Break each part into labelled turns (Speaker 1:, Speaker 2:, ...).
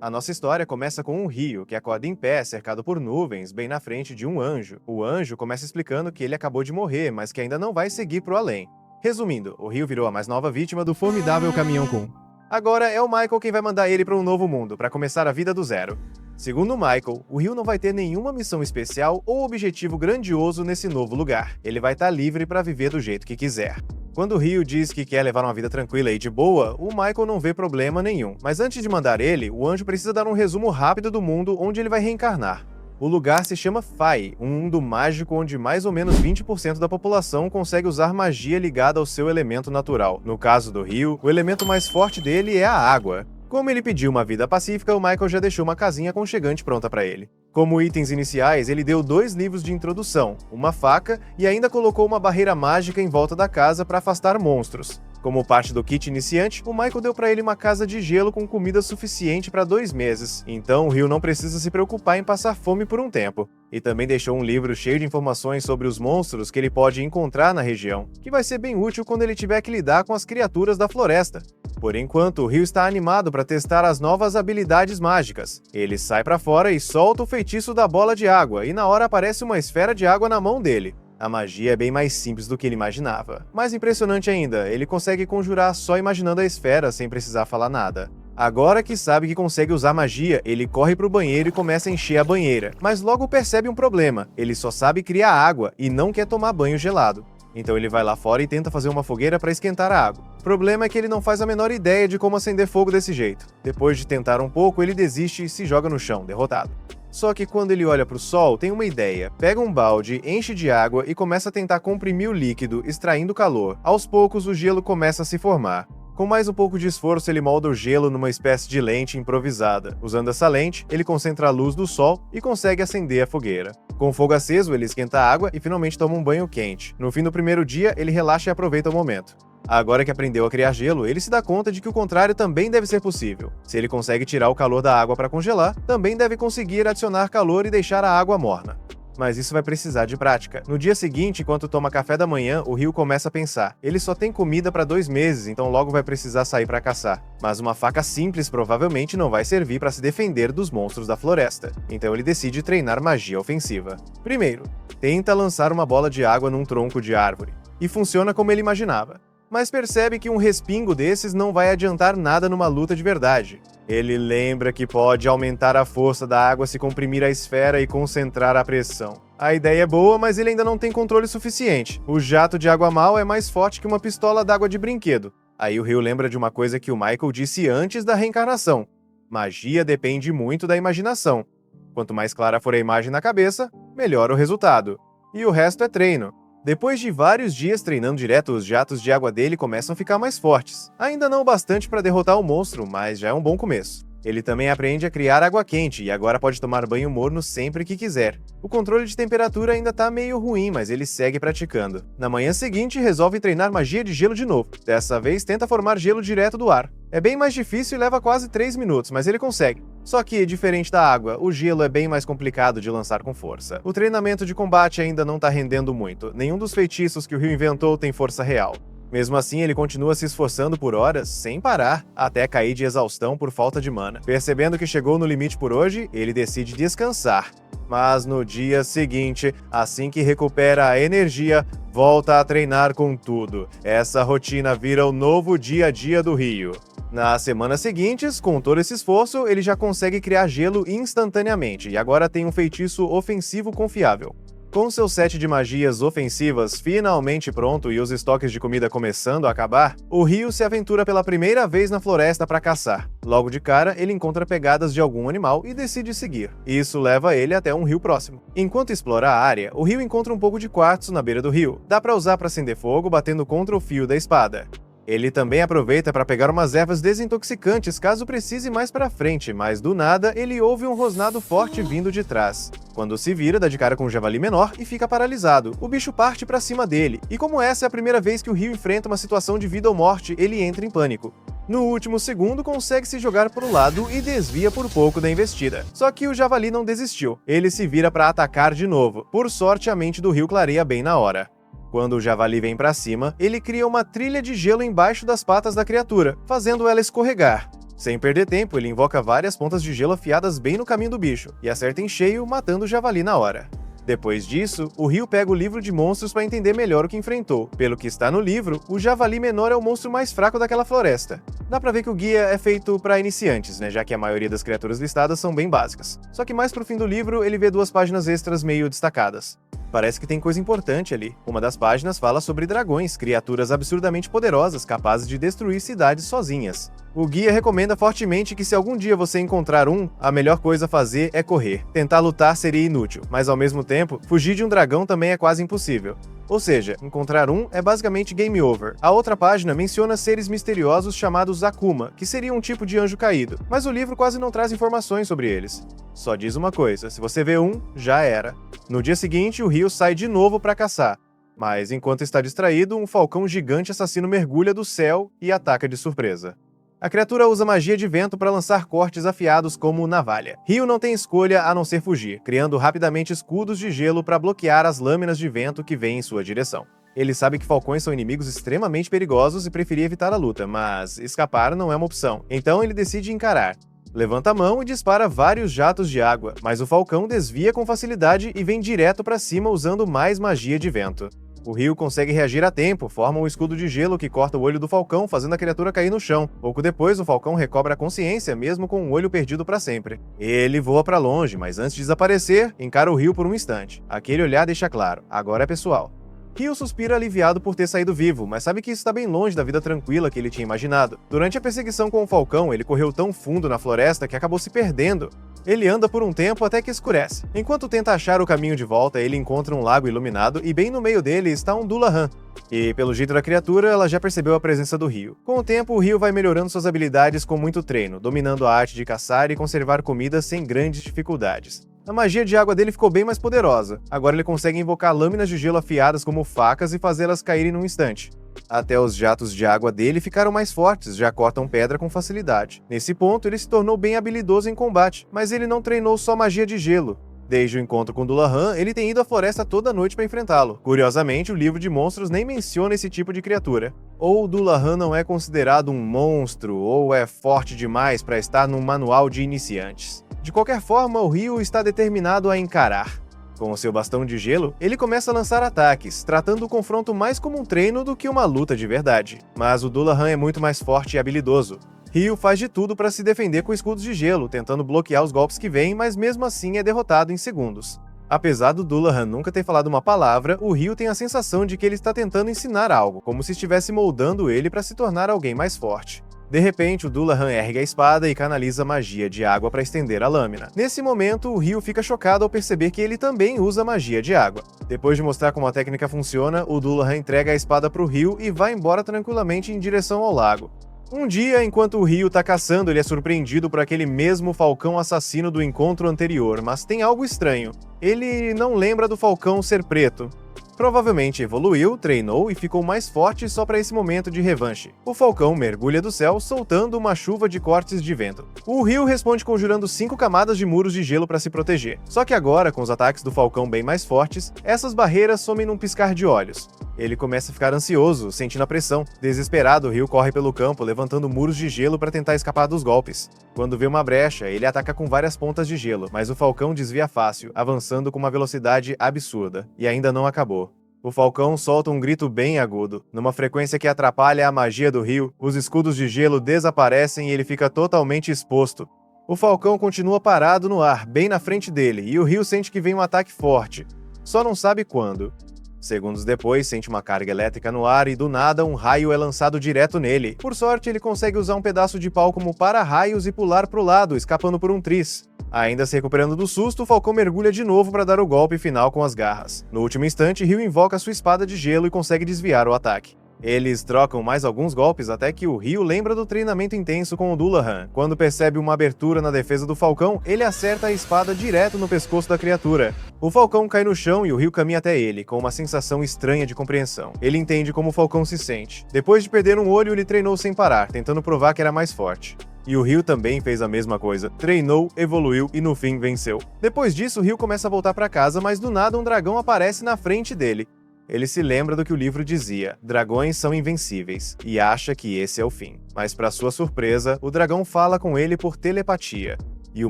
Speaker 1: A nossa história começa com um rio que acorda em pé, cercado por nuvens, bem na frente de um anjo. O anjo começa explicando que ele acabou de morrer, mas que ainda não vai seguir pro além. Resumindo, o rio virou a mais nova vítima do formidável Caminhão Kun. Agora é o Michael quem vai mandar ele para um novo mundo, para começar a vida do zero. Segundo o Michael, o Rio não vai ter nenhuma missão especial ou objetivo grandioso nesse novo lugar. Ele vai estar livre para viver do jeito que quiser. Quando o Rio diz que quer levar uma vida tranquila e de boa, o Michael não vê problema nenhum. Mas antes de mandar ele, o anjo precisa dar um resumo rápido do mundo onde ele vai reencarnar. O lugar se chama Fai, um mundo mágico onde mais ou menos 20% da população consegue usar magia ligada ao seu elemento natural. No caso do Rio, o elemento mais forte dele é a água. Como ele pediu uma vida pacífica, o Michael já deixou uma casinha aconchegante pronta para ele. Como itens iniciais, ele deu 2 livros de introdução, uma faca e ainda colocou uma barreira mágica em volta da casa para afastar monstros. Como parte do kit iniciante, o Michael deu para ele uma casa de gelo com comida suficiente para 2 meses, então o Rio não precisa se preocupar em passar fome por um tempo. E também deixou um livro cheio de informações sobre os monstros que ele pode encontrar na região, que vai ser bem útil quando ele tiver que lidar com as criaturas da floresta. Por enquanto, o Rio está animado para testar as novas habilidades mágicas. Ele sai para fora e solta o feitiço da bola de água, e na hora aparece uma esfera de água na mão dele. A magia é bem mais simples do que ele imaginava. Mais impressionante ainda, ele consegue conjurar só imaginando a esfera sem precisar falar nada. Agora que sabe que consegue usar magia, ele corre pro banheiro e começa a encher a banheira, mas logo percebe um problema: ele só sabe criar água e não quer tomar banho gelado. Então ele vai lá fora e tenta fazer uma fogueira para esquentar a água. O problema é que ele não faz a menor ideia de como acender fogo desse jeito. Depois de tentar um pouco, ele desiste e se joga no chão, derrotado. Só que quando ele olha para o sol, tem uma ideia. Pega um balde, enche de água e começa a tentar comprimir o líquido, extraindo calor. Aos poucos, o gelo começa a se formar. Com mais um pouco de esforço, ele molda o gelo numa espécie de lente improvisada. Usando essa lente, ele concentra a luz do sol e consegue acender a fogueira. Com o fogo aceso, ele esquenta a água e finalmente toma um banho quente. No fim do primeiro dia, ele relaxa e aproveita o momento. Agora que aprendeu a criar gelo, ele se dá conta de que o contrário também deve ser possível. Se ele consegue tirar o calor da água para congelar, também deve conseguir adicionar calor e deixar a água morna. Mas isso vai precisar de prática. No dia seguinte, enquanto toma café da manhã, o Rio começa a pensar. Ele só tem comida para 2 meses, então logo vai precisar sair para caçar. Mas uma faca simples provavelmente não vai servir para se defender dos monstros da floresta. Então ele decide treinar magia ofensiva. Primeiro, tenta lançar uma bola de água num tronco de árvore. E funciona como ele imaginava. Mas percebe que um respingo desses não vai adiantar nada numa luta de verdade. Ele lembra que pode aumentar a força da água se comprimir a esfera e concentrar a pressão. A ideia é boa, mas ele ainda não tem controle suficiente. O jato de água mal é mais forte que uma pistola d'água de brinquedo. Aí o Rio lembra de uma coisa que o Michael disse antes da reencarnação. Magia depende muito da imaginação. Quanto mais clara for a imagem na cabeça, melhor o resultado. E o resto é treino. Depois de vários dias treinando direto, os jatos de água dele começam a ficar mais fortes. Ainda não o bastante para derrotar o monstro, mas já é um bom começo. Ele também aprende a criar água quente e agora pode tomar banho morno sempre que quiser. O controle de temperatura ainda tá meio ruim, mas ele segue praticando. Na manhã seguinte, resolve treinar magia de gelo de novo. Dessa vez, tenta formar gelo direto do ar. É bem mais difícil e leva quase 3 minutos, mas ele consegue. Só que, diferente da água, o gelo é bem mais complicado de lançar com força. O treinamento de combate ainda não tá rendendo muito. Nenhum dos feitiços que o Rio inventou tem força real. Mesmo assim, ele continua se esforçando por horas, sem parar, até cair de exaustão por falta de mana. Percebendo que chegou no limite por hoje, ele decide descansar. Mas no dia seguinte, assim que recupera a energia, volta a treinar com tudo. Essa rotina vira o novo dia a dia do Rio. Nas semanas seguintes, com todo esse esforço, ele já consegue criar gelo instantaneamente e agora tem um feitiço ofensivo confiável. Com seu set de magias ofensivas finalmente pronto e os estoques de comida começando a acabar, o Rio se aventura pela primeira vez na floresta para caçar. Logo de cara, ele encontra pegadas de algum animal e decide seguir. Isso leva ele até um rio próximo. Enquanto explora a área, o Rio encontra um pouco de quartzo na beira do rio. Dá para usar para acender fogo batendo contra o fio da espada. Ele também aproveita para pegar umas ervas desintoxicantes caso precise mais para frente, mas do nada ele ouve um rosnado forte vindo de trás. Quando se vira, dá de cara com um javali menor e fica paralisado. O bicho parte para cima dele, e como essa é a primeira vez que o Rio enfrenta uma situação de vida ou morte, ele entra em pânico. No último segundo, consegue se jogar para o lado e desvia por pouco da investida. Só que o javali não desistiu. Ele se vira para atacar de novo. Por sorte, a mente do Rio clareia bem na hora. Quando o javali vem para cima, ele cria uma trilha de gelo embaixo das patas da criatura, fazendo ela escorregar. Sem perder tempo, ele invoca várias pontas de gelo afiadas bem no caminho do bicho, e acerta em cheio, matando o javali na hora. Depois disso, o Ryu pega o livro de monstros para entender melhor o que enfrentou. Pelo que está no livro, o javali menor é o monstro mais fraco daquela floresta. Dá pra ver que o guia é feito para iniciantes, né, já que a maioria das criaturas listadas são bem básicas. Só que mais pro fim do livro, ele vê 2 páginas extras meio destacadas. Parece que tem coisa importante ali. Uma das páginas fala sobre dragões, criaturas absurdamente poderosas capazes de destruir cidades sozinhas. O guia recomenda fortemente que se algum dia você encontrar um, a melhor coisa a fazer é correr. Tentar lutar seria inútil, mas ao mesmo tempo, fugir de um dragão também é quase impossível. Ou seja, encontrar um é basicamente game over. A outra página menciona seres misteriosos chamados Akuma, que seria um tipo de anjo caído, mas o livro quase não traz informações sobre eles. Só diz uma coisa, se você vê um, já era. No dia seguinte, o Ryu sai de novo para caçar. Mas enquanto está distraído, um falcão gigante assassino mergulha do céu e ataca de surpresa. A criatura usa magia de vento para lançar cortes afiados como navalha. Ryu não tem escolha a não ser fugir, criando rapidamente escudos de gelo para bloquear as lâminas de vento que vêm em sua direção. Ele sabe que falcões são inimigos extremamente perigosos e preferia evitar a luta, mas escapar não é uma opção, então ele decide encarar. Levanta a mão e dispara vários jatos de água, mas o falcão desvia com facilidade e vem direto para cima usando mais magia de vento. O Ryu consegue reagir a tempo, forma um escudo de gelo que corta o olho do falcão, fazendo a criatura cair no chão. Pouco depois, o falcão recobra a consciência, mesmo com o olho perdido para sempre. Ele voa para longe, mas antes de desaparecer, encara o Ryu por um instante. Aquele olhar deixa claro, agora é pessoal. Ryu suspira aliviado por ter saído vivo, mas sabe que isso está bem longe da vida tranquila que ele tinha imaginado. Durante a perseguição com o falcão, ele correu tão fundo na floresta que acabou se perdendo. Ele anda por um tempo até que escurece. Enquanto tenta achar o caminho de volta, ele encontra um lago iluminado e bem no meio dele está um Dullahan. E pelo jeito da criatura, ela já percebeu a presença do Ryu. Com o tempo, o Ryu vai melhorando suas habilidades com muito treino, dominando a arte de caçar e conservar comida sem grandes dificuldades. A magia de água dele ficou bem mais poderosa. Agora ele consegue invocar lâminas de gelo afiadas como facas e fazê-las caírem num instante. Até os jatos de água dele ficaram mais fortes, já cortam pedra com facilidade. Nesse ponto, ele se tornou bem habilidoso em combate, mas ele não treinou só magia de gelo. Desde o encontro com Dullahan, ele tem ido à floresta toda noite para enfrentá-lo. Curiosamente, o livro de monstros nem menciona esse tipo de criatura. Ou Dullahan não é considerado um monstro, ou é forte demais para estar num manual de iniciantes. De qualquer forma, o Ryu está determinado a encarar. Com o seu bastão de gelo, ele começa a lançar ataques, tratando o confronto mais como um treino do que uma luta de verdade. Mas o Dullahan é muito mais forte e habilidoso. Ryu faz de tudo para se defender com escudos de gelo, tentando bloquear os golpes que vêm, mas mesmo assim é derrotado em segundos. Apesar do Dullahan nunca ter falado uma palavra, o Ryu tem a sensação de que ele está tentando ensinar algo, como se estivesse moldando ele para se tornar alguém mais forte. De repente, o Dullahan ergue a espada e canaliza magia de água para estender a lâmina. Nesse momento, o Ryu fica chocado ao perceber que ele também usa magia de água. Depois de mostrar como a técnica funciona, o Dullahan entrega a espada para o Ryu e vai embora tranquilamente em direção ao lago. Um dia, enquanto o Ryu tá caçando, ele é surpreendido por aquele mesmo falcão assassino do encontro anterior, mas tem algo estranho. Ele não lembra do falcão ser preto. Provavelmente evoluiu, treinou e ficou mais forte só para esse momento de revanche. O falcão mergulha do céu, soltando uma chuva de cortes de vento. O Ryu responde conjurando 5 camadas de muros de gelo para se proteger. Só que agora, com os ataques do falcão bem mais fortes, essas barreiras somem num piscar de olhos. Ele começa a ficar ansioso, sentindo a pressão. Desesperado, o Ryu corre pelo campo, levantando muros de gelo para tentar escapar dos golpes. Quando vê uma brecha, ele ataca com várias pontas de gelo, mas o falcão desvia fácil, avançando com uma velocidade absurda. E ainda não acabou. O falcão solta um grito bem agudo. Numa frequência que atrapalha a magia do Ryu, os escudos de gelo desaparecem e ele fica totalmente exposto. O falcão continua parado no ar, bem na frente dele, e o Ryu sente que vem um ataque forte. Só não sabe quando. Segundos depois, sente uma carga elétrica no ar e do nada um raio é lançado direto nele. Por sorte, ele consegue usar um pedaço de pau como para-raios e pular pro lado, escapando por um tris. Ainda se recuperando do susto, o falcão mergulha de novo para dar o golpe final com as garras. No último instante, Ryu invoca sua espada de gelo e consegue desviar o ataque. Eles trocam mais alguns golpes até que o Ryu lembra do treinamento intenso com o Dullahan. Quando percebe uma abertura na defesa do falcão, ele acerta a espada direto no pescoço da criatura. O falcão cai no chão e o Ryu caminha até ele, com uma sensação estranha de compreensão. Ele entende como o falcão se sente. Depois de perder um olho, ele treinou sem parar, tentando provar que era mais forte. E o Ryu também fez a mesma coisa. Treinou, evoluiu e no fim venceu. Depois disso, o Ryu começa a voltar para casa, mas do nada um dragão aparece na frente dele. ele se lembra do que o livro dizia: dragões são invencíveis, e acha que esse é o fim. Mas para sua surpresa, o dragão fala com ele por telepatia. E o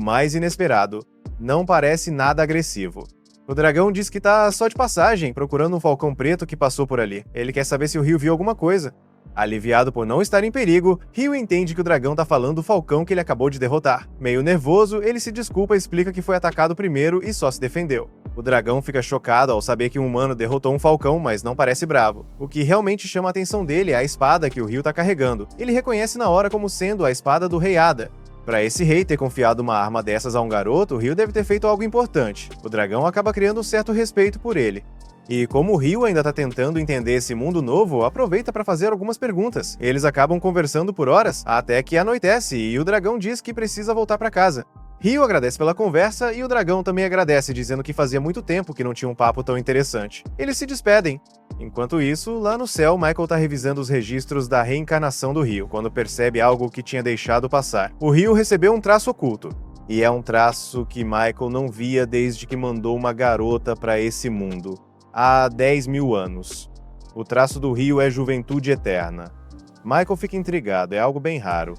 Speaker 1: mais inesperado, não parece nada agressivo. O dragão diz que tá só de passagem, procurando um falcão preto que passou por ali. Ele quer saber se o Ryu viu alguma coisa. Aliviado por não estar em perigo, Ryu entende que o dragão tá falando do falcão que ele acabou de derrotar. Meio nervoso, ele se desculpa e explica que foi atacado primeiro e só se defendeu. O dragão fica chocado ao saber que um humano derrotou um falcão, mas não parece bravo. O que realmente chama a atenção dele é a espada que o Ryu tá carregando. Ele reconhece na hora como sendo a espada do Rei Ada. Pra esse rei ter confiado uma arma dessas a um garoto, o Ryu deve ter feito algo importante. O dragão acaba criando um certo respeito por ele. E como o Ryu ainda tá tentando entender esse mundo novo, aproveita para fazer algumas perguntas. Eles acabam conversando por horas, até que anoitece e o dragão diz que precisa voltar para casa. Ryu agradece pela conversa e o dragão também agradece, dizendo que fazia muito tempo que não tinha um papo tão interessante. Eles se despedem. Enquanto isso, lá no céu, Michael tá revisando os registros da reencarnação do Ryu, quando percebe algo que tinha deixado passar. O Ryu recebeu um traço oculto. E é um traço que Michael não via desde que mandou uma garota para esse mundo. Há 10 mil anos. O traço do Ryu é juventude eterna. Michael fica intrigado, é algo bem raro.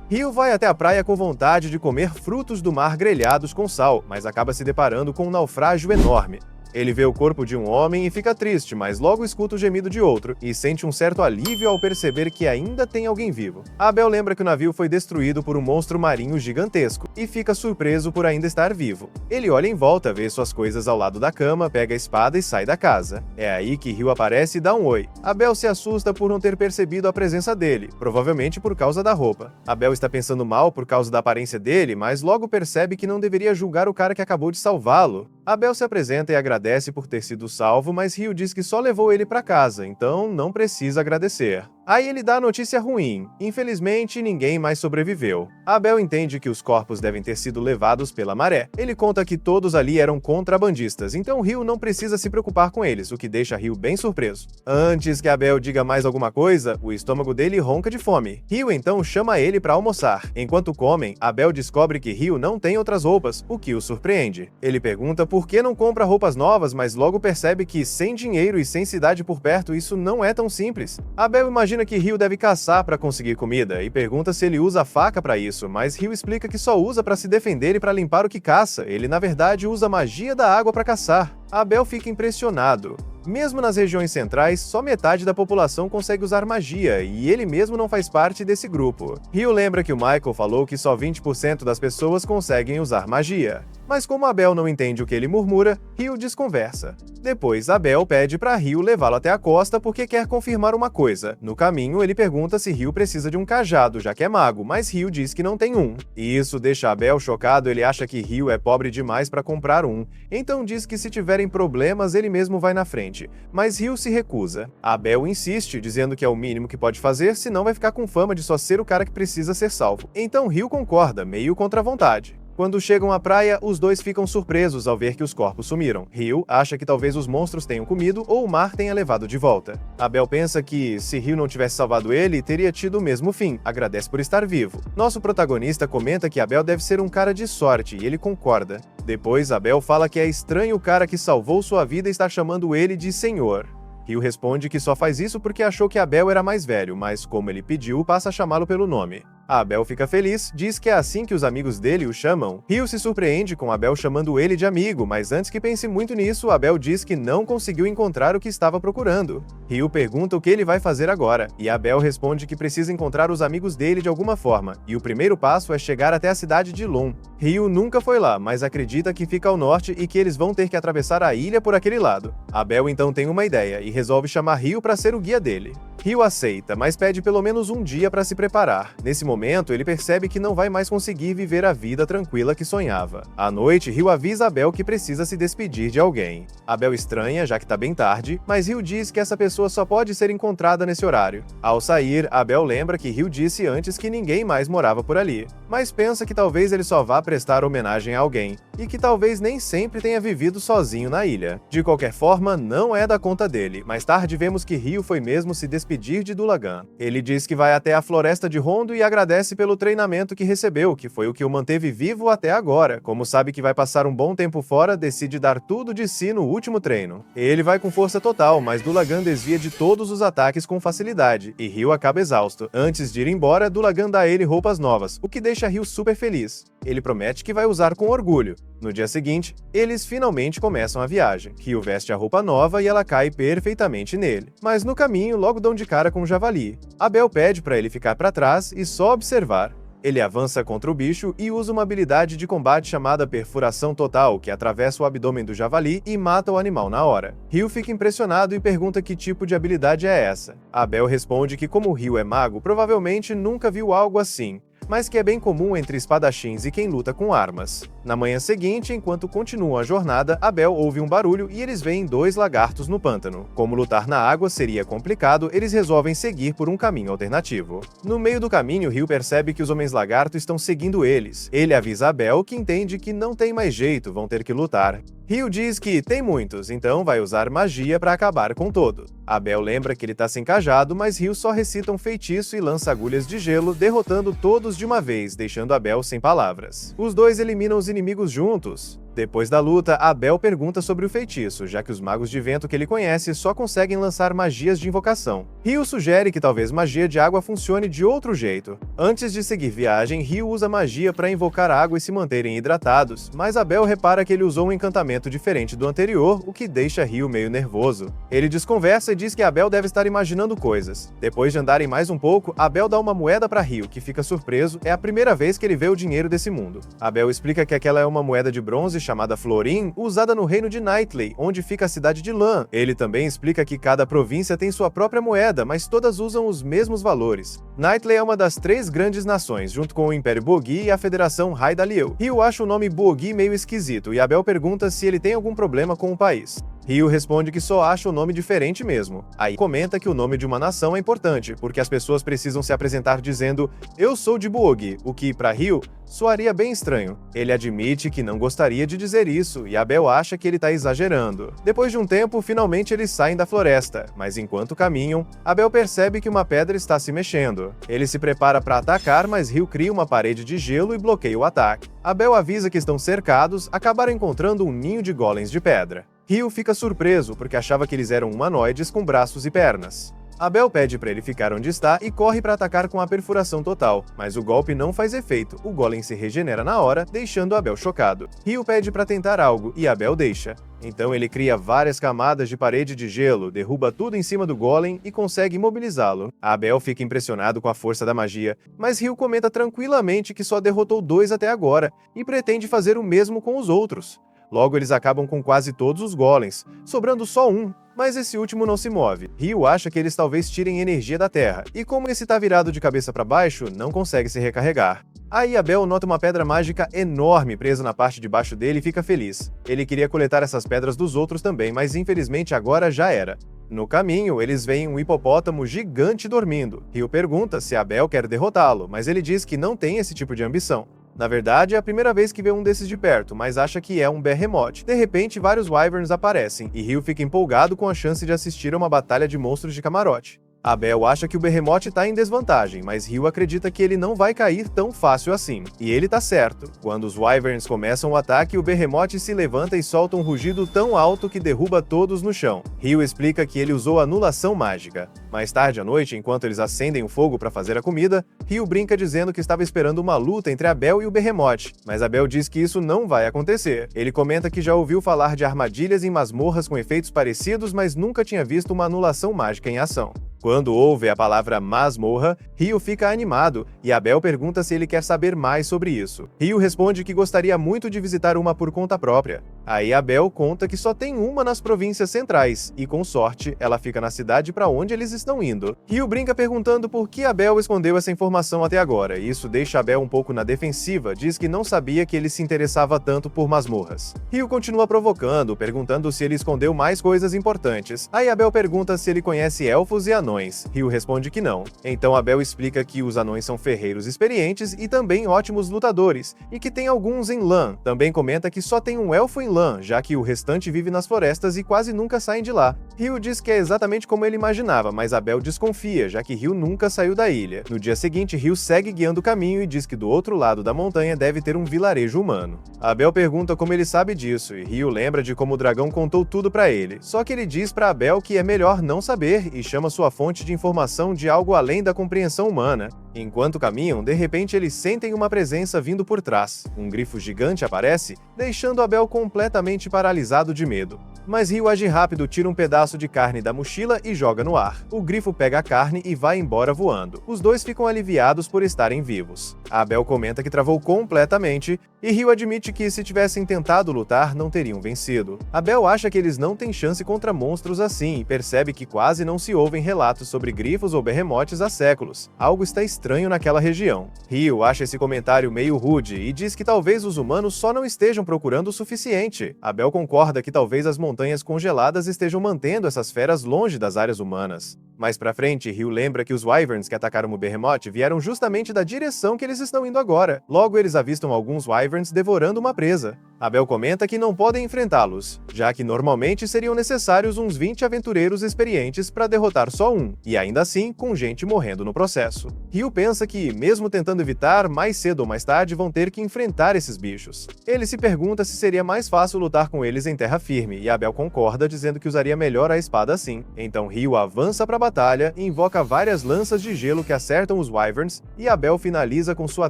Speaker 1: Ryu vai até a praia com vontade de comer frutos do mar grelhados com sal, mas acaba se deparando com um naufrágio enorme. Ele vê o corpo de um homem e fica triste, mas logo escuta o gemido de outro, e sente um certo alívio ao perceber que ainda tem alguém vivo. Abel lembra que o navio foi destruído por um monstro marinho gigantesco, e fica surpreso por ainda estar vivo. Ele olha em volta, vê suas coisas ao lado da cama, pega a espada e sai da casa. É aí que Ryu aparece e dá um oi. Abel se assusta por não ter percebido a presença dele, provavelmente por causa da roupa. Abel está pensando mal por causa da aparência dele, mas logo percebe que não deveria julgar o cara que acabou de salvá-lo. Abel se apresenta e agradece por ter sido salvo, mas Ryu diz que só levou ele para casa, então não precisa agradecer. Aí ele dá a notícia ruim. Infelizmente, ninguém mais sobreviveu. Abel entende que os corpos devem ter sido levados pela maré. Ele conta que todos ali eram contrabandistas, então Ryu não precisa se preocupar com eles, o que deixa Ryu bem surpreso. Antes que Abel diga mais alguma coisa, o estômago dele ronca de fome. Ryu então chama ele para almoçar. Enquanto comem, Abel descobre que Ryu não tem outras roupas, o que o surpreende. Ele pergunta por que não compra roupas novas, mas logo percebe que sem dinheiro e sem cidade por perto, isso não é tão simples. Abel imagina que Ryu deve caçar para conseguir comida e pergunta se ele usa a faca para isso, mas Ryu explica que só usa para se defender e para limpar o que caça. Ele na verdade usa a magia da água para caçar. Abel fica impressionado. Mesmo nas regiões centrais, só metade da população consegue usar magia, e ele mesmo não faz parte desse grupo. Ryu lembra que o Michael falou que só 20% das pessoas conseguem usar magia. Mas como Abel não entende o que ele murmura, Ryu desconversa. Depois, Abel pede para Ryu levá-lo até a costa porque quer confirmar uma coisa. No caminho, ele pergunta se Ryu precisa de um cajado, já que é mago, mas Ryu diz que não tem um. E isso deixa Abel chocado, ele acha que Ryu é pobre demais para comprar um. Então diz que se tiverem problemas, ele mesmo vai na frente. Mas Ryu se recusa. Abel insiste, dizendo que é o mínimo que pode fazer, senão vai ficar com fama de só ser o cara que precisa ser salvo. Então Ryu concorda, meio contra a vontade. Quando chegam à praia, os dois ficam surpresos ao ver que os corpos sumiram. Ryu acha que talvez os monstros tenham comido ou o mar tenha levado de volta. Abel pensa que, se Ryu não tivesse salvado ele, teria tido o mesmo fim. Agradece por estar vivo. Nosso protagonista comenta que Abel deve ser um cara de sorte, e ele concorda. Depois, Abel fala que é estranho o cara que salvou sua vida estar chamando ele de Senhor. Ryu responde que só faz isso porque achou que Abel era mais velho, mas como ele pediu, passa a chamá-lo pelo nome. Abel fica feliz, diz que é assim que os amigos dele o chamam. Ryu se surpreende com Abel chamando ele de amigo, mas antes que pense muito nisso, Abel diz que não conseguiu encontrar o que estava procurando. Ryu pergunta o que ele vai fazer agora, e Abel responde que precisa encontrar os amigos dele de alguma forma, e o primeiro passo é chegar até a cidade de Lum. Ryu nunca foi lá, mas acredita que fica ao norte e que eles vão ter que atravessar a ilha por aquele lado. Abel então tem uma ideia e resolve chamar Ryu para ser o guia dele. Ryu aceita, mas pede pelo menos um dia para se preparar. Nesse momento, ele percebe que não vai mais conseguir viver a vida tranquila que sonhava. À noite, Ryu avisa Abel que precisa se despedir de alguém. Abel estranha, já que tá bem tarde, mas Ryu diz que essa pessoa só pode ser encontrada nesse horário. Ao sair, Abel lembra que Ryu disse antes que ninguém mais morava por ali, mas pensa que talvez ele só vá prestar homenagem a alguém, e que talvez nem sempre tenha vivido sozinho na ilha. De qualquer forma, não é da conta dele. Mais tarde, vemos que Ryu foi mesmo se despedir de Dulagan. Ele diz que vai até a floresta de Rondo e agradece agradece pelo treinamento que recebeu, que foi o que o manteve vivo até agora. Como sabe que vai passar um bom tempo fora, decide dar tudo de si no último treino. Ele vai com força total, mas Dulagan desvia de todos os ataques com facilidade, e Ryu acaba exausto. Antes de ir embora, Dulagan dá a ele roupas novas, o que deixa Ryu super feliz. Ele promete que vai usar com orgulho. No dia seguinte, eles finalmente começam a viagem. Ryu veste a roupa nova e ela cai perfeitamente nele. Mas no caminho, logo dão de cara com o javali. Abel pede para ele ficar para trás e só observar. Ele avança contra o bicho e usa uma habilidade de combate chamada Perfuração Total, que atravessa o abdômen do javali e mata o animal na hora. Ryu fica impressionado e pergunta que tipo de habilidade é essa. Abel responde que como Ryu é mago, provavelmente nunca viu algo assim, mas que é bem comum entre espadachins e quem luta com armas. Na manhã seguinte, enquanto continuam a jornada, Abel ouve um barulho e eles veem 2 lagartos no pântano. Como lutar na água seria complicado, eles resolvem seguir por um caminho alternativo. No meio do caminho, Ryu percebe que os homens-lagarto estão seguindo eles. Ele avisa Abel, que entende que não tem mais jeito, vão ter que lutar. Ryu diz que tem muitos, então vai usar magia para acabar com todos. Abel lembra que ele tá sem cajado, mas Ryu só recita um feitiço e lança agulhas de gelo, derrotando todos de uma vez, deixando Abel sem palavras. Os dois eliminam os inimigos juntos. Depois da luta, Abel pergunta sobre o feitiço, já que os magos de vento que ele conhece só conseguem lançar magias de invocação. Ryu sugere que talvez magia de água funcione de outro jeito. Antes de seguir viagem, Ryu usa magia para invocar água e se manterem hidratados, mas Abel repara que ele usou um encantamento diferente do anterior, o que deixa Ryu meio nervoso. Ele desconversa e diz que Abel deve estar imaginando coisas. Depois de andarem mais um pouco, Abel dá uma moeda para Ryu, que fica surpreso, é a primeira vez que ele vê o dinheiro desse mundo. Abel explica que aquela é uma moeda de bronze chamada Florin, usada no reino de Nightley, onde fica a cidade de Lan. Ele também explica que cada província tem sua própria moeda, mas todas usam os mesmos valores. Nightley é uma das 3 grandes nações, junto com o Império Bogi e a Federação Hydalyeu. Ryu acha o nome Bogi meio esquisito, e Abel pergunta se ele tem algum problema com o país. Ryu responde que só acha o nome diferente mesmo. Aí comenta que o nome de uma nação é importante, porque as pessoas precisam se apresentar dizendo "Eu sou de Buogi", o que, para Ryu, soaria bem estranho. Ele admite que não gostaria de dizer isso, e Abel acha que ele tá exagerando. Depois de um tempo, finalmente eles saem da floresta, mas enquanto caminham, Abel percebe que uma pedra está se mexendo. Ele se prepara para atacar, mas Ryu cria uma parede de gelo e bloqueia o ataque. Abel avisa que estão cercados, acabaram encontrando um ninho de golems de pedra. Ryu fica surpreso porque achava que eles eram humanoides com braços e pernas. Abel pede para ele ficar onde está e corre para atacar com a perfuração total, mas o golpe não faz efeito, o golem se regenera na hora, deixando Abel chocado. Ryu pede para tentar algo e Abel deixa. Então ele cria várias camadas de parede de gelo, derruba tudo em cima do golem e consegue imobilizá-lo. Abel fica impressionado com a força da magia, mas Ryu comenta tranquilamente que só derrotou 2 até agora e pretende fazer o mesmo com os outros. Logo eles acabam com quase todos os golems, sobrando só um, mas esse último não se move. Ryu acha que eles talvez tirem energia da terra, e como esse tá virado de cabeça para baixo, não consegue se recarregar. Aí Abel nota uma pedra mágica enorme presa na parte de baixo dele e fica feliz. Ele queria coletar essas pedras dos outros também, mas infelizmente agora já era. No caminho, eles veem um hipopótamo gigante dormindo. Ryu pergunta se Abel quer derrotá-lo, mas ele diz que não tem esse tipo de ambição. Na verdade, é a primeira vez que vê um desses de perto, mas acha que é um Behemoth. De repente, vários Wyverns aparecem, e Ryu fica empolgado com a chance de assistir a uma batalha de monstros de camarote. Abel acha que o Behemoth tá em desvantagem, mas Ryu acredita que ele não vai cair tão fácil assim. E ele tá certo. Quando os Wyverns começam o ataque, o Behemoth se levanta e solta um rugido tão alto que derruba todos no chão. Ryu explica que ele usou anulação mágica. Mais tarde à noite, enquanto eles acendem o fogo para fazer a comida, Ryu brinca dizendo que estava esperando uma luta entre Abel e o Behemoth, mas Abel diz que isso não vai acontecer. Ele comenta que já ouviu falar de armadilhas em masmorras com efeitos parecidos, mas nunca tinha visto uma anulação mágica em ação. Quando ouve a palavra masmorra, Ryu fica animado e Abel pergunta se ele quer saber mais sobre isso. Ryu responde que gostaria muito de visitar uma por conta própria. Aí Abel conta que só tem uma nas províncias centrais e, com sorte, ela fica na cidade para onde eles estão indo. Ryu brinca perguntando por que Abel escondeu essa informação até agora, e isso deixa Abel um pouco na defensiva, diz que não sabia que ele se interessava tanto por masmorras. Ryu continua provocando, perguntando se ele escondeu mais coisas importantes. Aí Abel pergunta se ele conhece elfos e anões. Ryu responde que não. Então Abel explica que os anões são ferreiros experientes e também ótimos lutadores, e que tem alguns em Lan. Também comenta que só tem um elfo em Lan lã, já que o restante vive nas florestas e quase nunca saem de lá. Ryu diz que é exatamente como ele imaginava, mas Abel desconfia, já que Ryu nunca saiu da ilha. No dia seguinte, Ryu segue guiando o caminho e diz que do outro lado da montanha deve ter um vilarejo humano. Abel pergunta como ele sabe disso, e Ryu lembra de como o dragão contou tudo pra ele. Só que ele diz pra Abel que é melhor não saber e chama sua fonte de informação de algo além da compreensão humana. Enquanto caminham, de repente eles sentem uma presença vindo por trás. Um grifo gigante aparece, deixando Abel completamente paralisado de medo. Mas Ryu age rápido, tira um pedaço de carne da mochila e joga no ar. O grifo pega a carne e vai embora voando. Os dois ficam aliviados por estarem vivos. Abel comenta que travou completamente, e Ryu admite que se tivessem tentado lutar, não teriam vencido. Abel acha que eles não têm chance contra monstros assim e percebe que quase não se ouvem relatos sobre grifos ou berremotes há séculos. Algo está estranho naquela região. Ryu acha esse comentário meio rude e diz que talvez os humanos só não estejam procurando o suficiente. Abel concorda que talvez as montanhas congeladas estejam mantendo essas feras longe das áreas humanas. Mais pra frente, Ryu lembra que os Wyverns que atacaram o Behemoth vieram justamente da direção que eles estão indo agora. Logo, eles avistam alguns Wyverns devorando uma presa. Abel comenta que não podem enfrentá-los, já que normalmente seriam necessários uns 20 aventureiros experientes para derrotar só um, e ainda assim com gente morrendo no processo. Ryu pensa que, mesmo tentando evitar, mais cedo ou mais tarde vão ter que enfrentar esses bichos. Ele se pergunta se seria mais fácil lutar com eles em terra firme, e Abel concorda dizendo que usaria melhor a espada assim. Então Ryu avança para a batalha e invoca várias lanças de gelo que acertam os Wyverns, e Abel finaliza com sua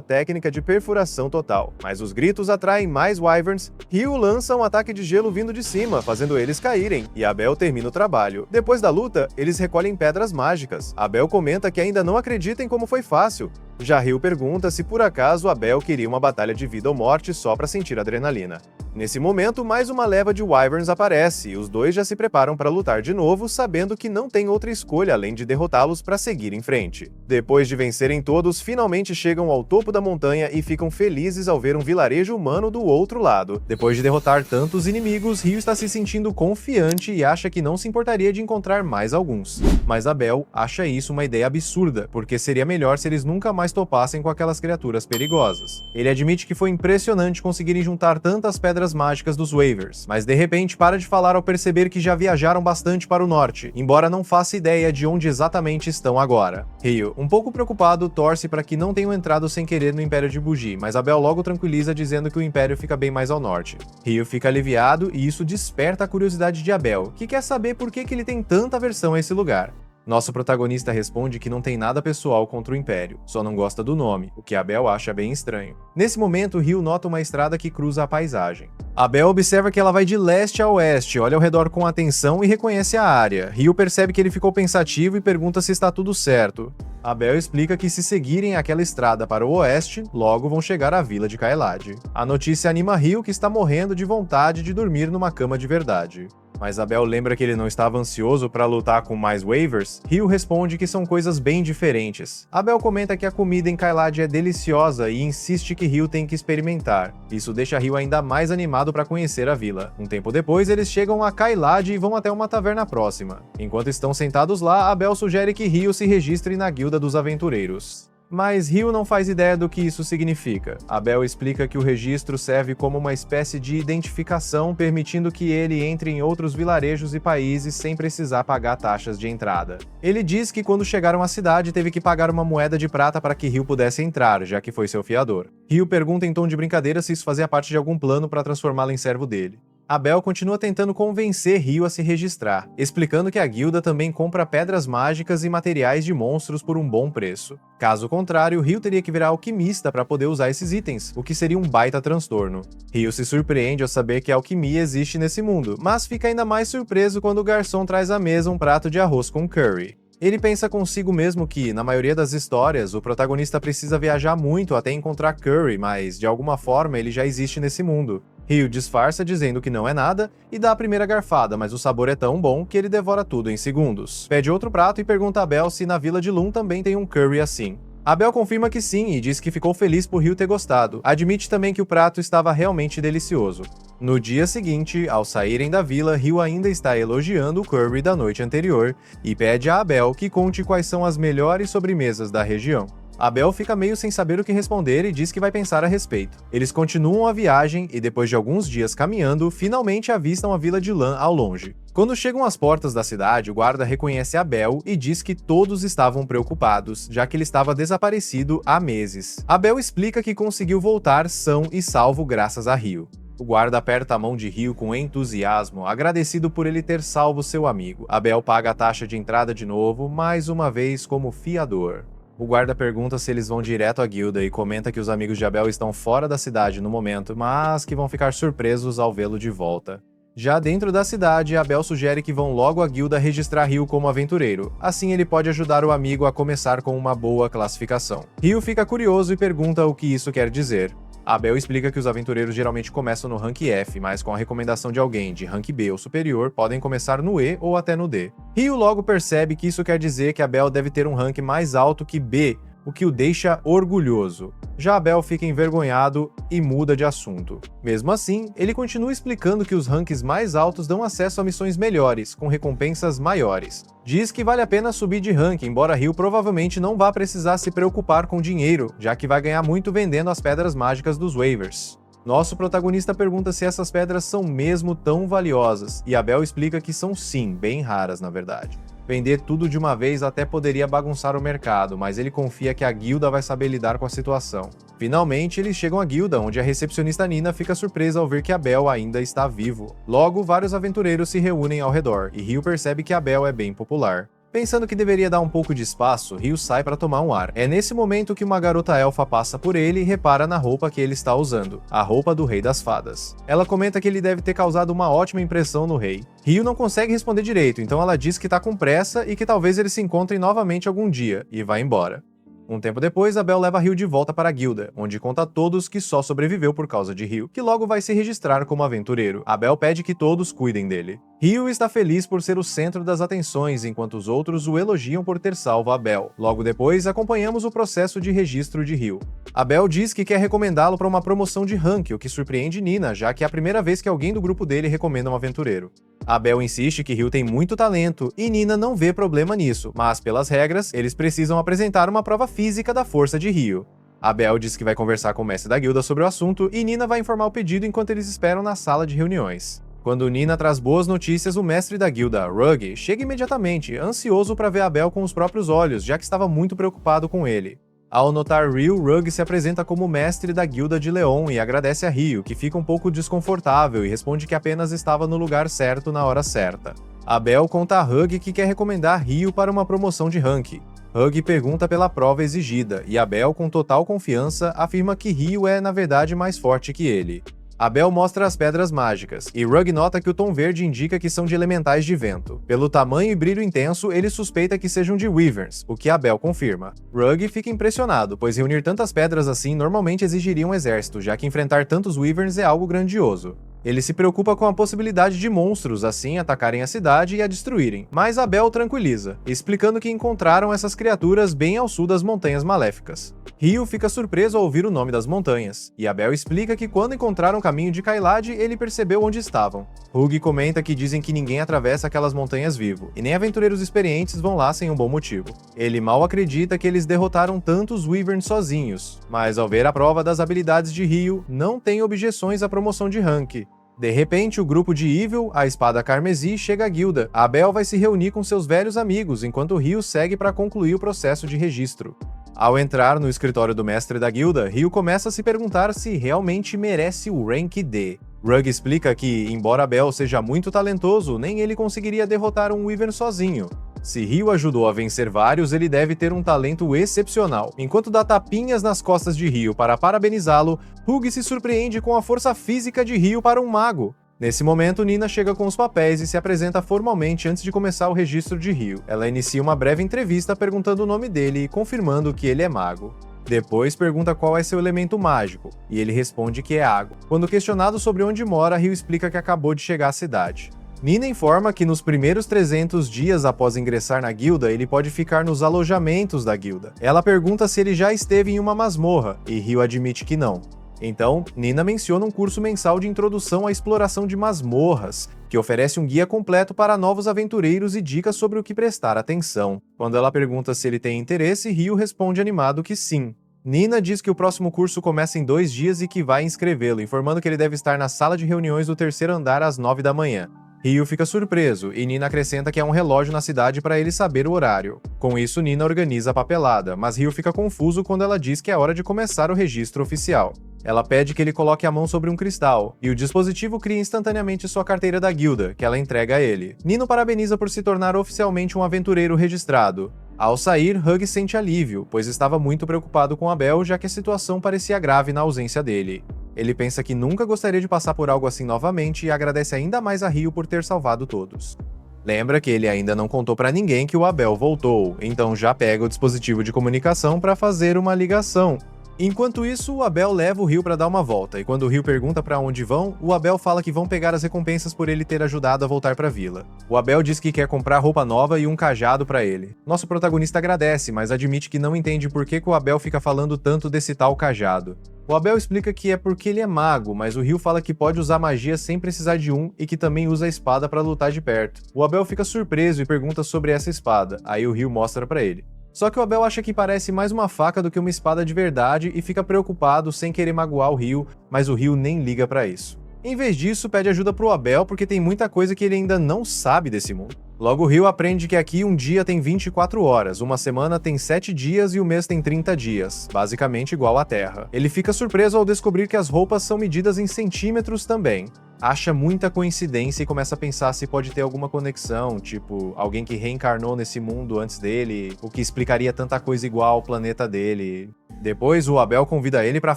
Speaker 1: técnica de perfuração total. Mas os gritos atraem mais Wyverns. Ryu lança um ataque de gelo vindo de cima, fazendo eles caírem, e Abel termina o trabalho. Depois da luta, eles recolhem pedras mágicas. Abel comenta que ainda não acredita em como foi fácil. Já Ryu pergunta se por acaso Abel queria uma batalha de vida ou morte só para sentir adrenalina. Nesse momento, mais uma leva de Wyverns aparece, e os dois já se preparam para lutar de novo, sabendo que não tem outra escolha além de derrotá-los para seguir em frente. Depois de vencerem todos, finalmente chegam ao topo da montanha e ficam felizes ao ver um vilarejo humano do outro lado. Depois de derrotar tantos inimigos, Ryu está se sentindo confiante e acha que não se importaria de encontrar mais alguns. Mas Abel acha isso uma ideia absurda, porque seria melhor se eles nunca mais topassem com aquelas criaturas perigosas. Ele admite que foi impressionante conseguirem juntar tantas pedras mágicas dos Waivers, mas de repente para de falar ao perceber que já viajaram bastante para o norte, embora não faça ideia de onde exatamente estão agora. Ryu, um pouco preocupado, torce para que não tenham entrado sem querer no Império de Buji, mas Abel logo tranquiliza dizendo que o Império fica bem mais ao norte. Ryu fica aliviado e isso desperta a curiosidade de Abel, que quer saber por que ele tem tanta aversão a esse lugar. Nosso protagonista responde que não tem nada pessoal contra o Império, só não gosta do nome, o que Abel acha bem estranho. Nesse momento, Ryu nota uma estrada que cruza a paisagem. Abel observa que ela vai de leste a oeste, olha ao redor com atenção e reconhece a área. Ryu percebe que ele ficou pensativo e pergunta se está tudo certo. Abel explica que se seguirem aquela estrada para o oeste, logo vão chegar à vila de Kaelad. A notícia anima Ryu, que está morrendo de vontade de dormir numa cama de verdade. Mas Abel lembra que ele não estava ansioso para lutar com mais Waivers. Ryu responde que são coisas bem diferentes. Abel comenta que a comida em Kaelad é deliciosa e insiste que Ryu tem que experimentar. Isso deixa Ryu ainda mais animado para conhecer a vila. Um tempo depois, eles chegam a Kaelad e vão até uma taverna próxima. Enquanto estão sentados lá, Abel sugere que Ryu se registre na Guilda dos Aventureiros. Mas Ryu não faz ideia do que isso significa. Abel explica que o registro serve como uma espécie de identificação, permitindo que ele entre em outros vilarejos e países sem precisar pagar taxas de entrada. Ele diz que quando chegaram à cidade teve que pagar uma moeda de prata para que Ryu pudesse entrar, já que foi seu fiador. Ryu pergunta em tom de brincadeira se isso fazia parte de algum plano para transformá-lo em servo dele. Abel continua tentando convencer Ryu a se registrar, explicando que a guilda também compra pedras mágicas e materiais de monstros por um bom preço. Caso contrário, Ryu teria que virar alquimista para poder usar esses itens, o que seria um baita transtorno. Ryu se surpreende ao saber que a alquimia existe nesse mundo, mas fica ainda mais surpreso quando o garçom traz à mesa um prato de arroz com curry. Ele pensa consigo mesmo que, na maioria das histórias, o protagonista precisa viajar muito até encontrar curry, mas de alguma forma ele já existe nesse mundo. Ryu disfarça dizendo que não é nada e dá a primeira garfada, mas o sabor é tão bom que ele devora tudo em segundos. Pede outro prato e pergunta a Abel se na vila de Lum também tem um curry assim. Abel confirma que sim e diz que ficou feliz por Ryu ter gostado. Admite também que o prato estava realmente delicioso. No dia seguinte, ao saírem da vila, Ryu ainda está elogiando o curry da noite anterior e pede a Abel que conte quais são as melhores sobremesas da região. Abel fica meio sem saber o que responder e diz que vai pensar a respeito. Eles continuam a viagem e, depois de alguns dias caminhando, finalmente avistam a vila de Lan ao longe. Quando chegam às portas da cidade, o guarda reconhece Abel e diz que todos estavam preocupados, já que ele estava desaparecido há meses. Abel explica que conseguiu voltar são e salvo graças a Ryu. O guarda aperta a mão de Ryu com entusiasmo, agradecido por ele ter salvo seu amigo. Abel paga a taxa de entrada de novo, mais uma vez como fiador. O guarda pergunta se eles vão direto à guilda e comenta que os amigos de Abel estão fora da cidade no momento, mas que vão ficar surpresos ao vê-lo de volta. Já dentro da cidade, Abel sugere que vão logo à guilda registrar Ryu como aventureiro, assim ele pode ajudar o amigo a começar com uma boa classificação. Ryu fica curioso e pergunta o que isso quer dizer. Abel explica que os aventureiros geralmente começam no rank F, mas com a recomendação de alguém de rank B ou superior, podem começar no E ou até no D. Ryu logo percebe que isso quer dizer que Abel deve ter um rank mais alto que B, o que o deixa orgulhoso. Já Abel fica envergonhado e muda de assunto. Mesmo assim, ele continua explicando que os ranks mais altos dão acesso a missões melhores, com recompensas maiores. Diz que vale a pena subir de rank, embora Ryu provavelmente não vá precisar se preocupar com dinheiro, já que vai ganhar muito vendendo as pedras mágicas dos waivers. Nosso protagonista pergunta se essas pedras são mesmo tão valiosas, e Abel explica que são sim, bem raras na verdade. Vender tudo de uma vez até poderia bagunçar o mercado, mas ele confia que a guilda vai saber lidar com a situação. Finalmente, eles chegam à guilda, onde a recepcionista Nina fica surpresa ao ver que Abel ainda está vivo. Logo, vários aventureiros se reúnem ao redor, e Ryu percebe que Abel é bem popular. Pensando que deveria dar um pouco de espaço, Ryu sai para tomar um ar. É nesse momento que uma garota elfa passa por ele e repara na roupa que ele está usando, a roupa do Rei das Fadas. Ela comenta que ele deve ter causado uma ótima impressão no rei. Ryu não consegue responder direito, então ela diz que tá com pressa e que talvez eles se encontrem novamente algum dia, e vai embora. Um tempo depois, Abel leva Ryu de volta para a guilda, onde conta a todos que só sobreviveu por causa de Ryu, que logo vai se registrar como aventureiro. Abel pede que todos cuidem dele. Ryu está feliz por ser o centro das atenções, enquanto os outros o elogiam por ter salvo Abel. Logo depois, acompanhamos o processo de registro de Ryu. Abel diz que quer recomendá-lo para uma promoção de rank, o que surpreende Nina, já que é a primeira vez que alguém do grupo dele recomenda um aventureiro. Abel insiste que Ryu tem muito talento e Nina não vê problema nisso, mas pelas regras, eles precisam apresentar uma prova física da força de Ryu. Abel diz que vai conversar com o mestre da guilda sobre o assunto e Nina vai informar o pedido enquanto eles esperam na sala de reuniões. Quando Nina traz boas notícias, o mestre da guilda, Rugg, chega imediatamente, ansioso para ver Abel com os próprios olhos, já que estava muito preocupado com ele. Ao notar Ryu, Rugg se apresenta como mestre da guilda de Leon e agradece a Ryu, que fica um pouco desconfortável e responde que apenas estava no lugar certo na hora certa. Abel conta a Rugg que quer recomendar Ryu para uma promoção de rank. Rugg pergunta pela prova exigida, e Abel, com total confiança, afirma que Ryu é, na verdade, mais forte que ele. Abel mostra as pedras mágicas, e Rugg nota que o tom verde indica que são de elementais de vento. Pelo tamanho e brilho intenso, ele suspeita que sejam de Wyverns, o que Abel confirma. Rugg fica impressionado, pois reunir tantas pedras assim normalmente exigiria um exército, já que enfrentar tantos Wyverns é algo grandioso. Ele se preocupa com a possibilidade de monstros assim atacarem a cidade e a destruírem, mas Abel tranquiliza, explicando que encontraram essas criaturas bem ao sul das Montanhas Maléficas. Ryu fica surpreso ao ouvir o nome das montanhas, e Abel explica que quando encontraram o caminho de Caelid, ele percebeu onde estavam. Rugg comenta que dizem que ninguém atravessa aquelas montanhas vivo, e nem aventureiros experientes vão lá sem um bom motivo. Ele mal acredita que eles derrotaram tantos Wyverns sozinhos, mas ao ver a prova das habilidades de Ryu, não tem objeções à promoção de rank. De repente, o grupo de Evil, a Espada Carmesi, chega à guilda. Abel vai se reunir com seus velhos amigos, enquanto Ryu segue para concluir o processo de registro. Ao entrar no escritório do mestre da guilda, Ryu começa a se perguntar se realmente merece o rank D. Rugg explica que, embora Abel seja muito talentoso, nem ele conseguiria derrotar um Wyvern sozinho. Se Ryu ajudou a vencer vários, ele deve ter um talento excepcional. Enquanto dá tapinhas nas costas de Ryu para parabenizá-lo, Rugg se surpreende com a força física de Ryu para um mago. Nesse momento, Nina chega com os papéis e se apresenta formalmente antes de começar o registro de Ryu. Ela inicia uma breve entrevista perguntando o nome dele e confirmando que ele é mago. Depois pergunta qual é seu elemento mágico, e ele responde que é água. Quando questionado sobre onde mora, Ryu explica que acabou de chegar à cidade. Nina informa que nos primeiros 300 dias após ingressar na guilda, ele pode ficar nos alojamentos da guilda. Ela pergunta se ele já esteve em uma masmorra, e Ryu admite que não. Então, Nina menciona um curso mensal de introdução à exploração de masmorras, que oferece um guia completo para novos aventureiros e dicas sobre o que prestar atenção. Quando ela pergunta se ele tem interesse, Ryu responde animado que sim. Nina diz que o próximo curso começa em 2 dias e que vai inscrevê-lo, informando que ele deve estar na sala de reuniões do 3º andar às 9 da manhã. Ryu fica surpreso, e Nina acrescenta que há um relógio na cidade para ele saber o horário. Com isso, Nina organiza a papelada, mas Ryu fica confuso quando ela diz que é hora de começar o registro oficial. Ela pede que ele coloque a mão sobre um cristal, e o dispositivo cria instantaneamente sua carteira da guilda, que ela entrega a ele. Nino parabeniza por se tornar oficialmente um aventureiro registrado. Ao sair, Hug sente alívio, pois estava muito preocupado com Abel, já que a situação parecia grave na ausência dele. Ele pensa que nunca gostaria de passar por algo assim novamente e agradece ainda mais a Ryu por ter salvado todos. Lembra que ele ainda não contou pra ninguém que o Abel voltou, então já pega o dispositivo de comunicação para fazer uma ligação. Enquanto isso, o Abel leva o Ryu para dar uma volta, e quando o Ryu pergunta para onde vão, o Abel fala que vão pegar as recompensas por ele ter ajudado a voltar para a vila. O Abel diz que quer comprar roupa nova e um cajado para ele. Nosso protagonista agradece, mas admite que não entende por que o Abel fica falando tanto desse tal cajado. O Abel explica que é porque ele é mago, mas o Ryu fala que pode usar magia sem precisar de um e que também usa a espada para lutar de perto. O Abel fica surpreso e pergunta sobre essa espada, aí o Ryu mostra para ele. Só que o Abel acha que parece mais uma faca do que uma espada de verdade e fica preocupado sem querer magoar o Ryu, mas o Ryu nem liga pra isso. Em vez disso, pede ajuda pro Abel porque tem muita coisa que ele ainda não sabe desse mundo. Logo, o Ryu aprende que aqui um dia tem 24 horas, uma semana tem 7 dias e o mês tem 30 dias, basicamente igual à Terra. Ele fica surpreso ao descobrir que as roupas são medidas em centímetros também. Acha muita coincidência e começa a pensar se pode ter alguma conexão, tipo, alguém que reencarnou nesse mundo antes dele, o que explicaria tanta coisa igual ao planeta dele. Depois, o Abel convida ele para a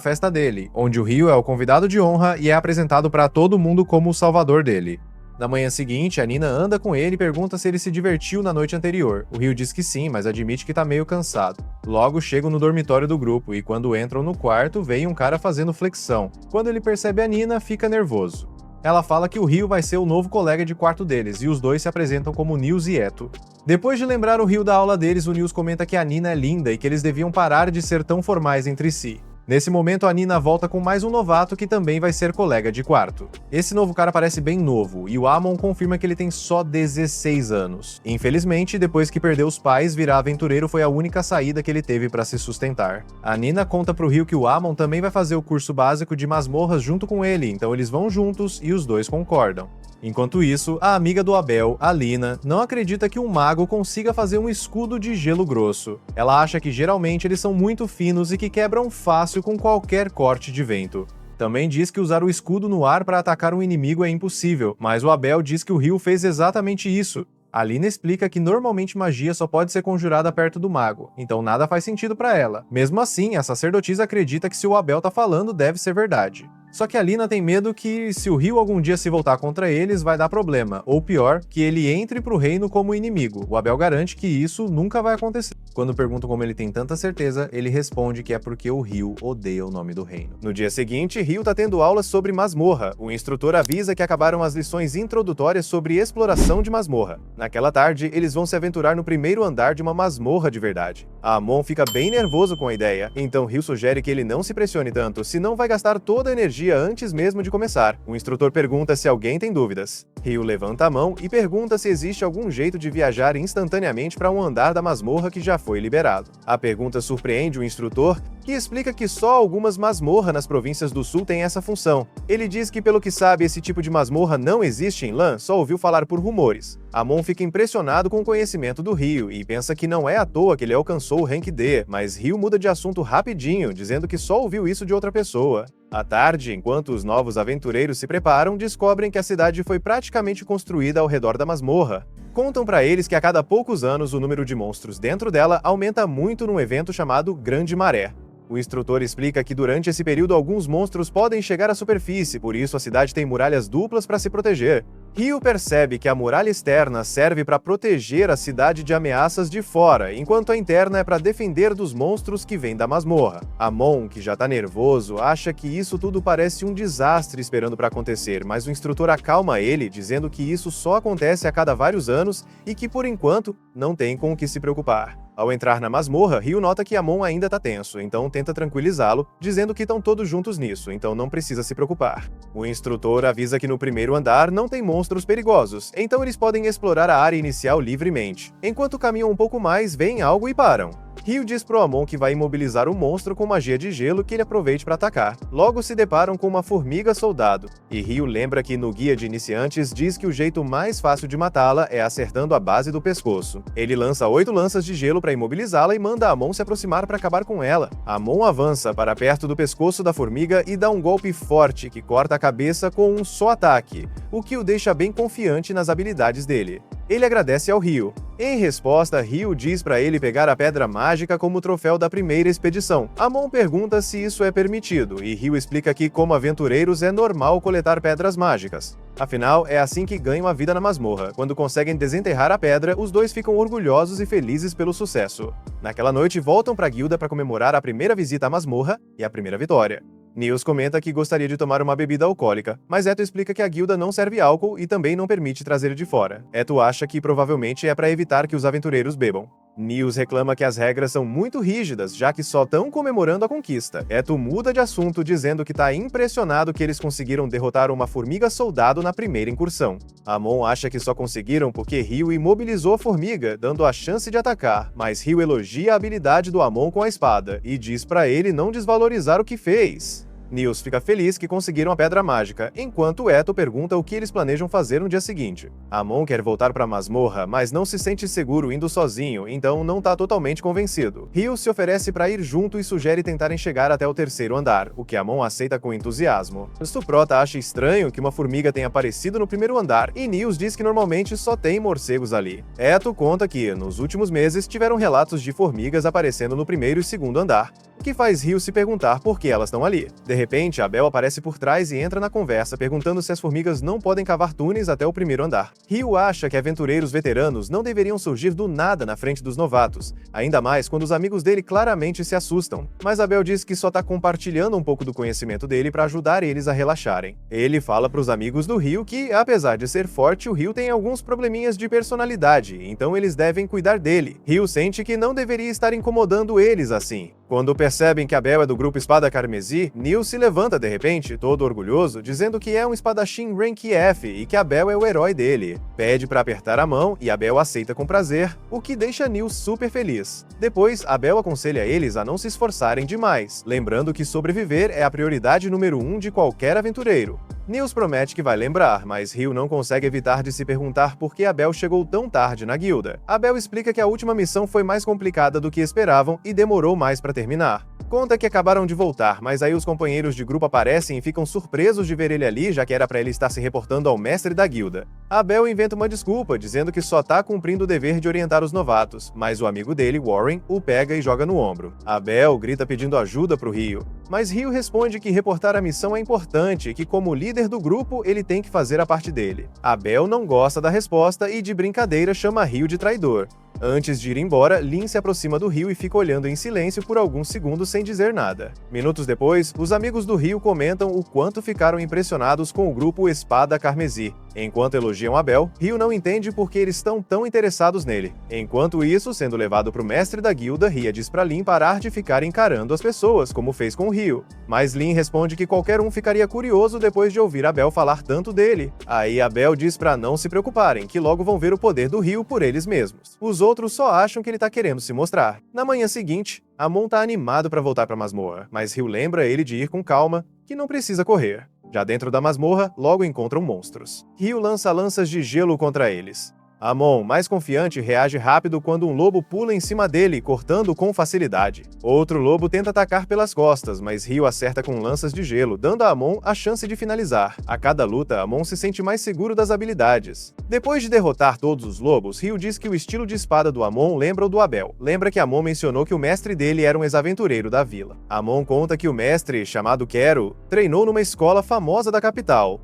Speaker 1: festa dele, onde o Ryu é o convidado de honra e é apresentado para todo mundo como o salvador dele. Na manhã seguinte, a Nina anda com ele e pergunta se ele se divertiu na noite anterior. O Ryu diz que sim, mas admite que tá meio cansado. Logo, chegam no dormitório do grupo e quando entram no quarto, vem um cara fazendo flexão. Quando ele percebe a Nina, fica nervoso. Ela fala que o Ryu vai ser o novo colega de quarto deles, e os dois se apresentam como Nils e Eto. Depois de lembrar o Ryu da aula deles, o Nils comenta que a Nina é linda e que eles deviam parar de ser tão formais entre si. Nesse momento, a Nina volta com mais um novato que também vai ser colega de quarto. Esse novo cara parece bem novo, e o Amon confirma que ele tem só 16 anos. Infelizmente, depois que perdeu os pais, virar aventureiro foi a única saída que ele teve para se sustentar. A Nina conta pro Ryu que o Amon também vai fazer o curso básico de masmorras junto com ele, então eles vão juntos e os dois concordam. Enquanto isso, a amiga do Abel, a Lina, não acredita que um mago consiga fazer um escudo de gelo grosso. Ela acha que geralmente eles são muito finos e que quebram fácil com qualquer corte de vento. Também diz que usar o escudo no ar para atacar um inimigo é impossível, mas o Abel diz que o Ryu fez exatamente isso. A Lina explica que normalmente magia só pode ser conjurada perto do mago, então nada faz sentido para ela. Mesmo assim, a sacerdotisa acredita que se o Abel tá falando, deve ser verdade. Só que a Lina tem medo que, se o Ryu algum dia se voltar contra eles, vai dar problema, ou pior, que ele entre pro reino como inimigo. O Abel garante que isso nunca vai acontecer. Quando perguntam como ele tem tanta certeza, ele responde que é porque o Ryu odeia o nome do reino. No dia seguinte, Ryu tá tendo aulas sobre masmorra. O instrutor avisa que acabaram as lições introdutórias sobre exploração de masmorra. Naquela tarde, eles vão se aventurar no primeiro andar de uma masmorra de verdade. A Amon fica bem nervoso com a ideia, então Ryu sugere que ele não se pressione tanto, senão vai gastar toda a energia antes mesmo de começar. O instrutor pergunta se alguém tem dúvidas. Ryu levanta a mão e pergunta se existe algum jeito de viajar instantaneamente para um andar da masmorra que já foi liberado. A pergunta surpreende o instrutor, que explica que só algumas masmorras nas províncias do sul têm essa função. Ele diz que, pelo que sabe, esse tipo de masmorra não existe em Lan, só ouviu falar por rumores. Amon fica impressionado com o conhecimento do Ryu e pensa que não é à toa que ele alcançou o Rank D, mas Ryu muda de assunto rapidinho, dizendo que só ouviu isso de outra pessoa. À tarde, enquanto os novos aventureiros se preparam, descobrem que a cidade foi praticamente construída ao redor da masmorra. Contam pra eles que a cada poucos anos o número de monstros dentro dela aumenta muito num evento chamado Grande Maré. O instrutor explica que durante esse período alguns monstros podem chegar à superfície, por isso a cidade tem muralhas duplas para se proteger. Ryu percebe que a muralha externa serve para proteger a cidade de ameaças de fora, enquanto a interna é para defender dos monstros que vêm da masmorra. Amon, que já tá nervoso, acha que isso tudo parece um desastre esperando para acontecer, mas o instrutor acalma ele, dizendo que isso só acontece a cada vários anos e que, por enquanto, não tem com o que se preocupar. Ao entrar na masmorra, Ryu nota que Amon ainda tá tenso, então tenta tranquilizá-lo, dizendo que estão todos juntos nisso, então não precisa se preocupar. O instrutor avisa que no primeiro andar não tem monstros perigosos, então eles podem explorar a área inicial livremente. Enquanto caminham um pouco mais, veem algo e param. Ryu diz pro Amon que vai imobilizar o monstro com magia de gelo que ele aproveite para atacar. Logo se deparam com uma formiga soldado, e Ryu lembra que no guia de iniciantes diz que o jeito mais fácil de matá-la é acertando a base do pescoço. Ele lança 8 lanças de gelo para imobilizá-la e manda Amon se aproximar para acabar com ela. Amon avança para perto do pescoço da formiga e dá um golpe forte que corta a cabeça com um só ataque, o que o deixa bem confiante nas habilidades dele. Ele agradece ao Ryu. Em resposta, Ryu diz para ele pegar a pedra mágica como troféu da primeira expedição. Amon pergunta se isso é permitido, e Ryu explica que, como aventureiros, é normal coletar pedras mágicas. Afinal, é assim que ganham a vida na masmorra. Quando conseguem desenterrar a pedra, os dois ficam orgulhosos e felizes pelo sucesso. Naquela noite, voltam para a guilda para comemorar a primeira visita à masmorra e a primeira vitória. Nils comenta que gostaria de tomar uma bebida alcoólica, mas Eto explica que a guilda não serve álcool e também não permite trazer de fora. Eto acha que provavelmente é para evitar que os aventureiros bebam. Nils reclama que as regras são muito rígidas, já que só estão comemorando a conquista. Eto muda de assunto, dizendo que está impressionado que eles conseguiram derrotar uma formiga soldado na primeira incursão. Amon acha que só conseguiram porque Ryu imobilizou a formiga, dando a chance de atacar, mas Ryu elogia a habilidade do Amon com a espada e diz para ele não desvalorizar o que fez. Nils fica feliz que conseguiram a pedra mágica, enquanto Eto pergunta o que eles planejam fazer no dia seguinte. Amon quer voltar para a masmorra, mas não se sente seguro indo sozinho, então não tá totalmente convencido. Ryu se oferece para ir junto e sugere tentarem chegar até o terceiro andar, o que Amon aceita com entusiasmo. Stuprota acha estranho que uma formiga tenha aparecido no primeiro andar, e Nils diz que normalmente só tem morcegos ali. Eto conta que, nos últimos meses, tiveram relatos de formigas aparecendo no primeiro e segundo andar, o que faz Ryu se perguntar por que elas estão ali. De repente, Abel aparece por trás e entra na conversa, perguntando se as formigas não podem cavar túneis até o primeiro andar. Ryu acha que aventureiros veteranos não deveriam surgir do nada na frente dos novatos, ainda mais quando os amigos dele claramente se assustam. Mas Abel diz que só tá compartilhando um pouco do conhecimento dele para ajudar eles a relaxarem. Ele fala pros amigos do Ryu que, apesar de ser forte, o Ryu tem alguns probleminhas de personalidade, então eles devem cuidar dele. Ryu sente que não deveria estar incomodando eles assim. Quando percebem que Abel é do grupo Espada Carmesi, Nils se levanta de repente, todo orgulhoso, dizendo que é um espadachim Rank F e que Abel é o herói dele. Pede para apertar a mão e Abel aceita com prazer, o que deixa Nils super feliz. Depois, Abel aconselha eles a não se esforçarem demais, lembrando que sobreviver é a prioridade número 1 de qualquer aventureiro. Nils promete que vai lembrar, mas Ryu não consegue evitar de se perguntar por que Abel chegou tão tarde na guilda. Abel explica que a última missão foi mais complicada do que esperavam e demorou mais para terminar. Conta que acabaram de voltar, mas aí os companheiros de grupo aparecem e ficam surpresos de ver ele ali, já que era para ele estar se reportando ao mestre da guilda. Abel inventa uma desculpa, dizendo que só tá cumprindo o dever de orientar os novatos, mas o amigo dele, Warren, o pega e joga no ombro. Abel grita pedindo ajuda pro Ryu, mas Ryu responde que reportar a missão é importante e que, como líder do grupo, ele tem que fazer a parte dele. Abel não gosta da resposta e, de brincadeira, chama Ryu de traidor. Antes de ir embora, Lin se aproxima do Ryu e fica olhando em silêncio por alguns segundos sem dizer nada. Minutos depois, os amigos do Ryu comentam o quanto ficaram impressionados com o grupo Espada Carmesi. Enquanto elogiam Abel, Ryu não entende por que eles estão tão interessados nele. Enquanto isso, sendo levado pro mestre da guilda, Ria diz pra Lin parar de ficar encarando as pessoas, como fez com o Ryu. Mas Lin responde que qualquer um ficaria curioso depois de ouvir Abel falar tanto dele. Aí Abel diz pra não se preocuparem, que logo vão ver o poder do Ryu por eles mesmos. Os outros só acham que ele tá querendo se mostrar. Na manhã seguinte, Amon tá animado pra voltar pra masmorra, mas Ryu lembra ele de ir com calma, que não precisa correr. Já dentro da masmorra, logo encontram monstros. Ryu lança lanças de gelo contra eles. Amon, mais confiante, reage rápido quando um lobo pula em cima dele, cortando com facilidade. Outro lobo tenta atacar pelas costas, mas Ryu acerta com lanças de gelo, dando a Amon a chance de finalizar. A cada luta, Amon se sente mais seguro das habilidades. Depois de derrotar todos os lobos, Ryu diz que o estilo de espada do Amon lembra o do Abel. Lembra que Amon mencionou que o mestre dele era um ex-aventureiro da vila. Amon conta que o mestre, chamado Quero, treinou numa escola famosa da capital.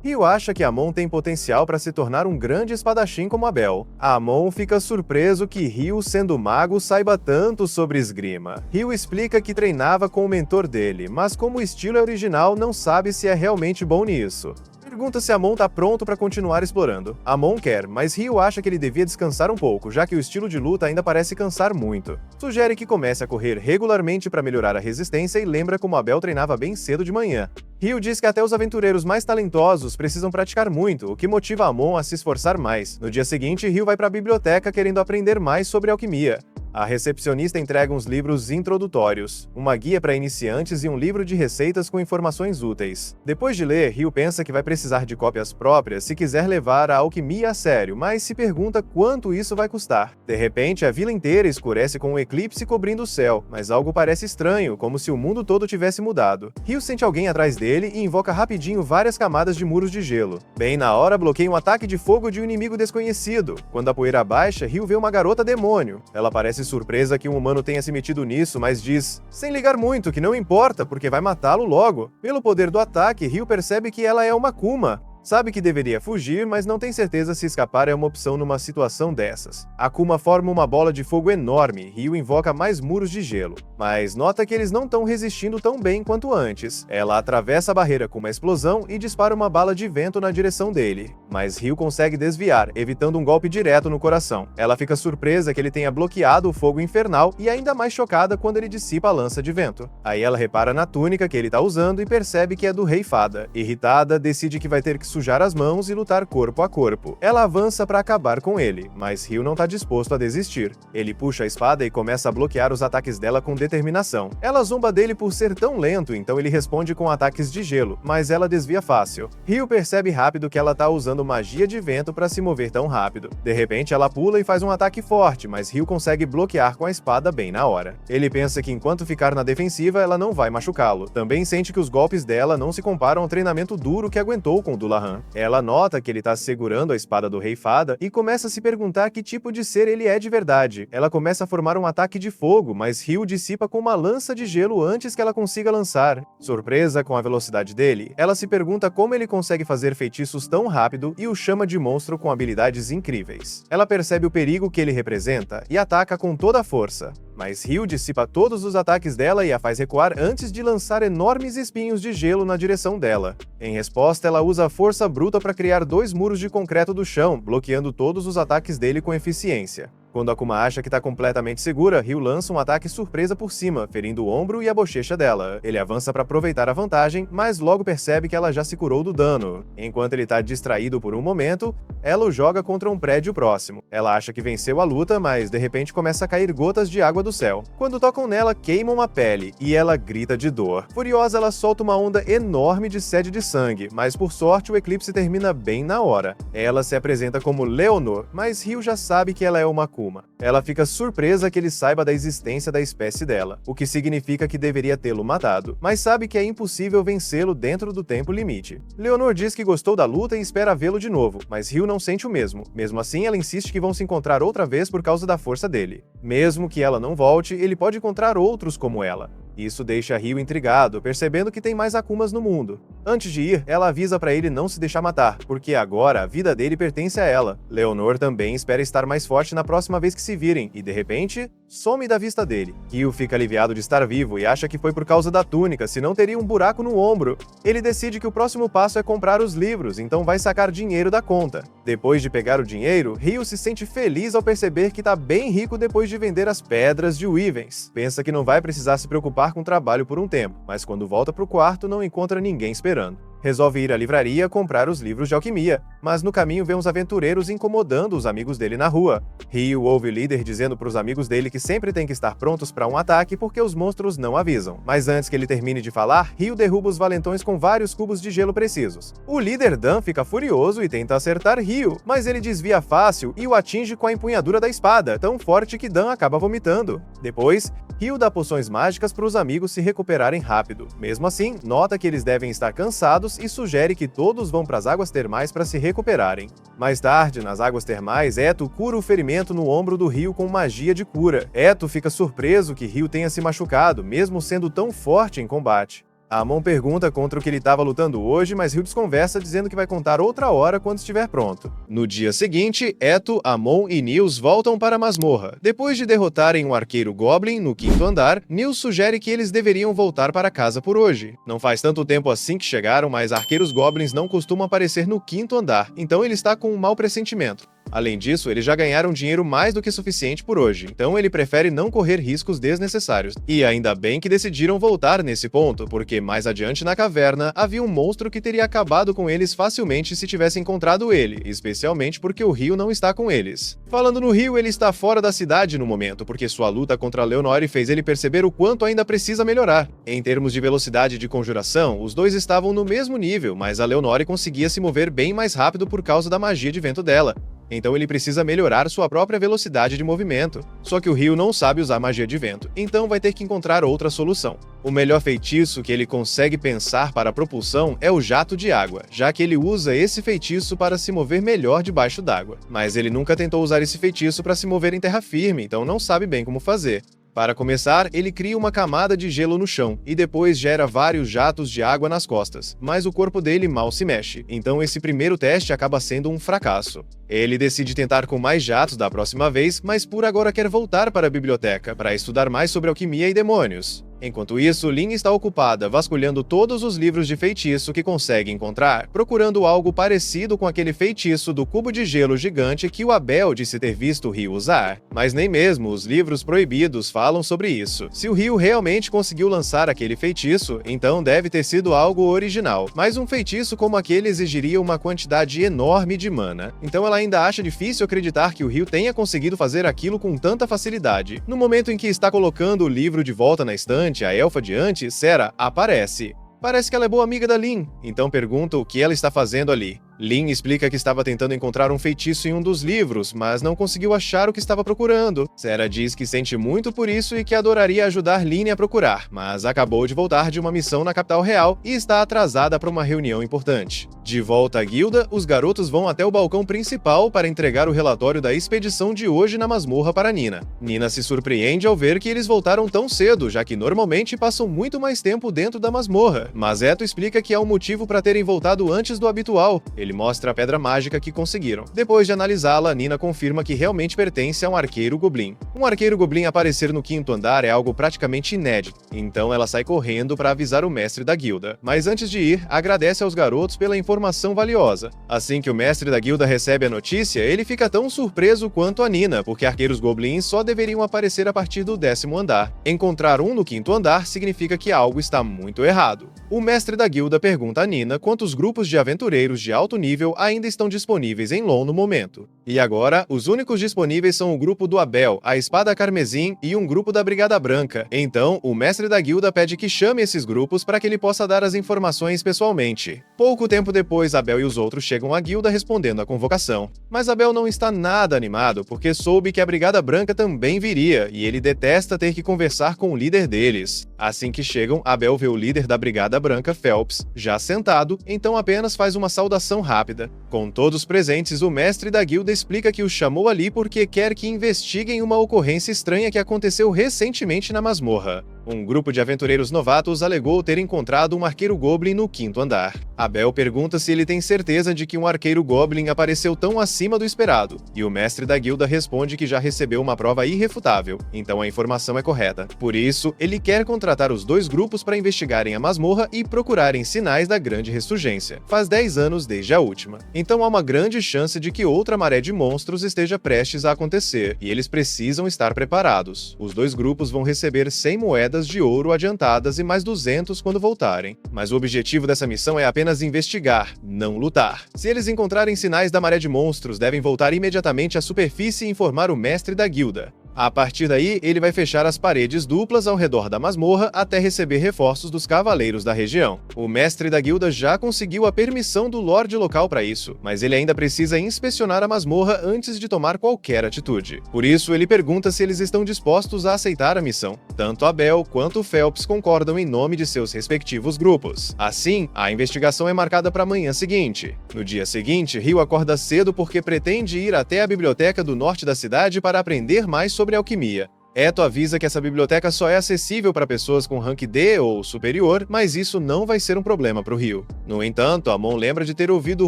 Speaker 1: Ryu acha que Amon tem potencial para se tornar um grande espadachim como Abel. Amon fica surpreso que Ryu, sendo mago, saiba tanto sobre esgrima. Ryu explica que treinava com o mentor dele, mas como o estilo é original, não sabe se é realmente bom nisso. pergunta se Amon tá pronto para continuar explorando. Amon quer, mas Ryu acha que ele devia descansar um pouco, já que o estilo de luta ainda parece cansar muito. Sugere que comece a correr regularmente para melhorar a resistência e lembra como Abel treinava bem cedo de manhã. Ryu diz que até os aventureiros mais talentosos precisam praticar muito, o que motiva Amon a se esforçar mais. No dia seguinte, Ryu vai para a biblioteca querendo aprender mais sobre alquimia. A recepcionista entrega uns livros introdutórios, uma guia para iniciantes e um livro de receitas com informações úteis. Depois de ler, Ryu pensa que vai precisar de cópias próprias se quiser levar a alquimia a sério, mas se pergunta quanto isso vai custar. De repente, a vila inteira escurece com um eclipse cobrindo o céu, mas algo parece estranho, como se o mundo todo tivesse mudado. Ryu sente alguém atrás dele e invoca rapidinho várias camadas de muros de gelo. Bem na hora, bloqueia um ataque de fogo de um inimigo desconhecido. Quando a poeira baixa, Ryu vê uma garota demônio. Ela parece surpresa que um humano tenha se metido nisso, mas diz, sem ligar muito, que não importa, porque vai matá-lo logo. Pelo poder do ataque, Ryu percebe que ela é uma Kuma. Sabe que deveria fugir, mas não tem certeza se escapar é uma opção numa situação dessas. A Kuma forma uma bola de fogo enorme, Ryu invoca mais muros de gelo, mas nota que eles não estão resistindo tão bem quanto antes. Ela atravessa a barreira com uma explosão e dispara uma bala de vento na direção dele, mas Ryu consegue desviar, evitando um golpe direto no coração. Ela fica surpresa que ele tenha bloqueado o fogo infernal e ainda mais chocada quando ele dissipa a lança de vento. Aí ela repara na túnica que ele tá usando e percebe que é do Rei Fada. Irritada, decide que vai ter que sujar as mãos e lutar corpo a corpo. Ela avança para acabar com ele, mas Ryu não tá disposto a desistir. Ele puxa a espada e começa a bloquear os ataques dela com determinação. Ela zomba dele por ser tão lento, então ele responde com ataques de gelo, mas ela desvia fácil. Ryu percebe rápido que ela tá usando magia de vento para se mover tão rápido. De repente, ela pula e faz um ataque forte, mas Ryu consegue bloquear com a espada bem na hora. Ele pensa que enquanto ficar na defensiva, ela não vai machucá-lo. Também sente que os golpes dela não se comparam ao treinamento duro que aguentou com Dullahan. Ela nota que ele está segurando a espada do Rei Fada e começa a se perguntar que tipo de ser ele é de verdade. Ela começa a formar um ataque de fogo, mas Ryu dissipa com uma lança de gelo antes que ela consiga lançar. Surpresa com a velocidade dele, ela se pergunta como ele consegue fazer feitiços tão rápido e o chama de monstro com habilidades incríveis. Ela percebe o perigo que ele representa e ataca com toda a força. Mas Ryu dissipa todos os ataques dela e a faz recuar antes de lançar enormes espinhos de gelo na direção dela. Em resposta, ela usa a força bruta para criar 2 muros de concreto do chão, bloqueando todos os ataques dele com eficiência. Quando Akuma acha que está completamente segura, Ryu lança um ataque surpresa por cima, ferindo o ombro e a bochecha dela. Ele avança para aproveitar a vantagem, mas logo percebe que ela já se curou do dano. Enquanto ele está distraído por um momento, ela o joga contra um prédio próximo. Ela acha que venceu a luta, mas de repente começa a cair gotas de água do céu. Quando tocam nela, queimam a pele, e ela grita de dor. Furiosa, ela solta uma onda enorme de sede de sangue, mas por sorte o eclipse termina bem na hora. Ela se apresenta como Leonor, mas Ryu já sabe que ela é uma Akuma. Ela fica surpresa que ele saiba da existência da espécie dela, o que significa que deveria tê-lo matado, mas sabe que é impossível vencê-lo dentro do tempo limite. Leonor diz que gostou da luta e espera vê-lo de novo, mas Ryu não sente o mesmo. Mesmo assim, ela insiste que vão se encontrar outra vez por causa da força dele. Mesmo que ela não volte, ele pode encontrar outros como ela. Isso deixa Ryu intrigado, percebendo que tem mais Akumas no mundo. Antes de ir, ela avisa para ele não se deixar matar, porque agora a vida dele pertence a ela. Leonor também espera estar mais forte na próxima vez que se virem, e de repente, some da vista dele. Ryu fica aliviado de estar vivo e acha que foi por causa da túnica, senão teria um buraco no ombro. Ele decide que o próximo passo é comprar os livros, então vai sacar dinheiro da conta. Depois de pegar o dinheiro, Ryu se sente feliz ao perceber que tá bem rico depois de vender as pedras de Wyvern. Pensa que não vai precisar se preocupar com trabalho por um tempo, mas quando volta pro quarto não encontra ninguém esperando. Resolve ir à livraria comprar os livros de alquimia, mas no caminho vê uns aventureiros incomodando os amigos dele na rua. Ryu ouve o líder dizendo para os amigos dele que sempre tem que estar prontos para um ataque porque os monstros não avisam. Mas antes que ele termine de falar, Ryu derruba os valentões com vários cubos de gelo precisos. O líder Dan fica furioso e tenta acertar Ryu, mas ele desvia fácil e o atinge com a empunhadura da espada, tão forte que Dan acaba vomitando. Depois, Ryu dá poções mágicas para os amigos se recuperarem rápido. Mesmo assim, nota que eles devem estar cansados e sugere que todos vão para as águas termais para se recuperarem. Mais tarde, nas águas termais, Eto cura o ferimento no ombro do Ryu com magia de cura. Eto fica surpreso que Ryu tenha se machucado, mesmo sendo tão forte em combate. Amon pergunta contra o que ele estava lutando hoje, mas Ryu desconversa dizendo que vai contar outra hora quando estiver pronto. No dia seguinte, Eto, Amon e Nils voltam para a masmorra. Depois de derrotarem um arqueiro Goblin no 5º andar, Nils sugere que eles deveriam voltar para casa por hoje. Não faz tanto tempo assim que chegaram, mas arqueiros Goblins não costumam aparecer no 5º andar, então ele está com um mau pressentimento. Além disso, eles já ganharam dinheiro mais do que suficiente por hoje, então ele prefere não correr riscos desnecessários. E ainda bem que decidiram voltar nesse ponto, porque mais adiante na caverna havia um monstro que teria acabado com eles facilmente se tivesse encontrado ele, especialmente porque o Ryu não está com eles. Falando no Ryu, ele está fora da cidade no momento, porque sua luta contra Leonore fez ele perceber o quanto ainda precisa melhorar. Em termos de velocidade de conjuração, os dois estavam no mesmo nível, mas a Leonore conseguia se mover bem mais rápido por causa da magia de vento dela. Então ele precisa melhorar sua própria velocidade de movimento. Só que o Ryu não sabe usar magia de vento, então vai ter que encontrar outra solução. O melhor feitiço que ele consegue pensar para a propulsão é o jato de água, já que ele usa esse feitiço para se mover melhor debaixo d'água. Mas ele nunca tentou usar esse feitiço para se mover em terra firme, então não sabe bem como fazer. Para começar, ele cria uma camada de gelo no chão e depois gera vários jatos de água nas costas, mas o corpo dele mal se mexe, então esse primeiro teste acaba sendo um fracasso. Ele decide tentar com mais jatos da próxima vez, mas por agora quer voltar para a biblioteca para estudar mais sobre alquimia e demônios. Enquanto isso, Lin está ocupada vasculhando todos os livros de feitiço que consegue encontrar, procurando algo parecido com aquele feitiço do cubo de gelo gigante que o Abel disse ter visto o Ryu usar. Mas nem mesmo os livros proibidos falam sobre isso. Se o Ryu realmente conseguiu lançar aquele feitiço, então deve ter sido algo original. Mas um feitiço como aquele exigiria uma quantidade enorme de mana. Então ela ainda acha difícil acreditar que o Ryu tenha conseguido fazer aquilo com tanta facilidade. No momento em que está colocando o livro de volta na estante, a elfa de antes, Sera, aparece. Parece que ela é boa amiga da Lin, então pergunta o que ela está fazendo ali. Lin explica que estava tentando encontrar um feitiço em um dos livros, mas não conseguiu achar o que estava procurando. Sera diz que sente muito por isso e que adoraria ajudar Lin a procurar, mas acabou de voltar de uma missão na capital real e está atrasada para uma reunião importante. De volta à guilda, os garotos vão até o balcão principal para entregar o relatório da expedição de hoje na masmorra para Nina. Nina se surpreende ao ver que eles voltaram tão cedo, já que normalmente passam muito mais tempo dentro da masmorra, mas Eto explica que há um motivo para terem voltado antes do habitual. Ele mostra a pedra mágica que conseguiram. Depois de analisá-la, Nina confirma que realmente pertence a um arqueiro goblin. Um arqueiro goblin aparecer no 5º andar é algo praticamente inédito, então ela sai correndo para avisar o mestre da guilda. Mas antes de ir, agradece aos garotos pela informação valiosa. Assim que o mestre da guilda recebe a notícia, ele fica tão surpreso quanto a Nina, porque arqueiros goblins só deveriam aparecer a partir do 10º andar. Encontrar um no 5º andar significa que algo está muito errado. O mestre da guilda pergunta a Nina quantos grupos de aventureiros de alto nível ainda estão disponíveis em Lon no momento. E agora, os únicos disponíveis são o grupo do Abel, a Espada Carmesim e um grupo da Brigada Branca. Então, o mestre da guilda pede que chame esses grupos para que ele possa dar as informações pessoalmente. Pouco tempo depois, Abel e os outros chegam à guilda respondendo à convocação. Mas Abel não está nada animado, porque soube que a Brigada Branca também viria, e ele detesta ter que conversar com o líder deles. Assim que chegam, Abel vê o líder da Brigada Branca, Phelps, já sentado, então apenas faz uma saudação rápida. Com todos presentes, o mestre da guilda explica que o chamou ali porque quer que investiguem uma ocorrência estranha que aconteceu recentemente na masmorra. Um grupo de aventureiros novatos alegou ter encontrado um arqueiro goblin no 5º andar. Abel pergunta se ele tem certeza de que um arqueiro goblin apareceu tão acima do esperado, e o mestre da guilda responde que já recebeu uma prova irrefutável, então a informação é correta. Por isso, ele quer contratar os dois grupos para investigarem a masmorra e procurarem sinais da grande ressurgência. Faz 10 anos desde a última. Então há uma grande chance de que outra maré de monstros esteja prestes a acontecer, e eles precisam estar preparados. Os dois grupos vão receber 100 moedas de ouro adiantadas e mais 200 quando voltarem. Mas o objetivo dessa missão é apenas investigar, não lutar. Se eles encontrarem sinais da maré de monstros, devem voltar imediatamente à superfície e informar o mestre da guilda. A partir daí, ele vai fechar as paredes duplas ao redor da masmorra até receber reforços dos cavaleiros da região. O mestre da guilda já conseguiu a permissão do lorde local para isso, mas ele ainda precisa inspecionar a masmorra antes de tomar qualquer atitude. Por isso, ele pergunta se eles estão dispostos a aceitar a missão. Tanto Abel quanto Phelps concordam em nome de seus respectivos grupos. Assim, a investigação é marcada para a manhã seguinte. No dia seguinte, Ryu acorda cedo porque pretende ir até a biblioteca do norte da cidade para aprender mais sobre alquimia. Eto avisa que essa biblioteca só é acessível para pessoas com rank D ou superior, mas isso não vai ser um problema para o Rio. No entanto, Amon lembra de ter ouvido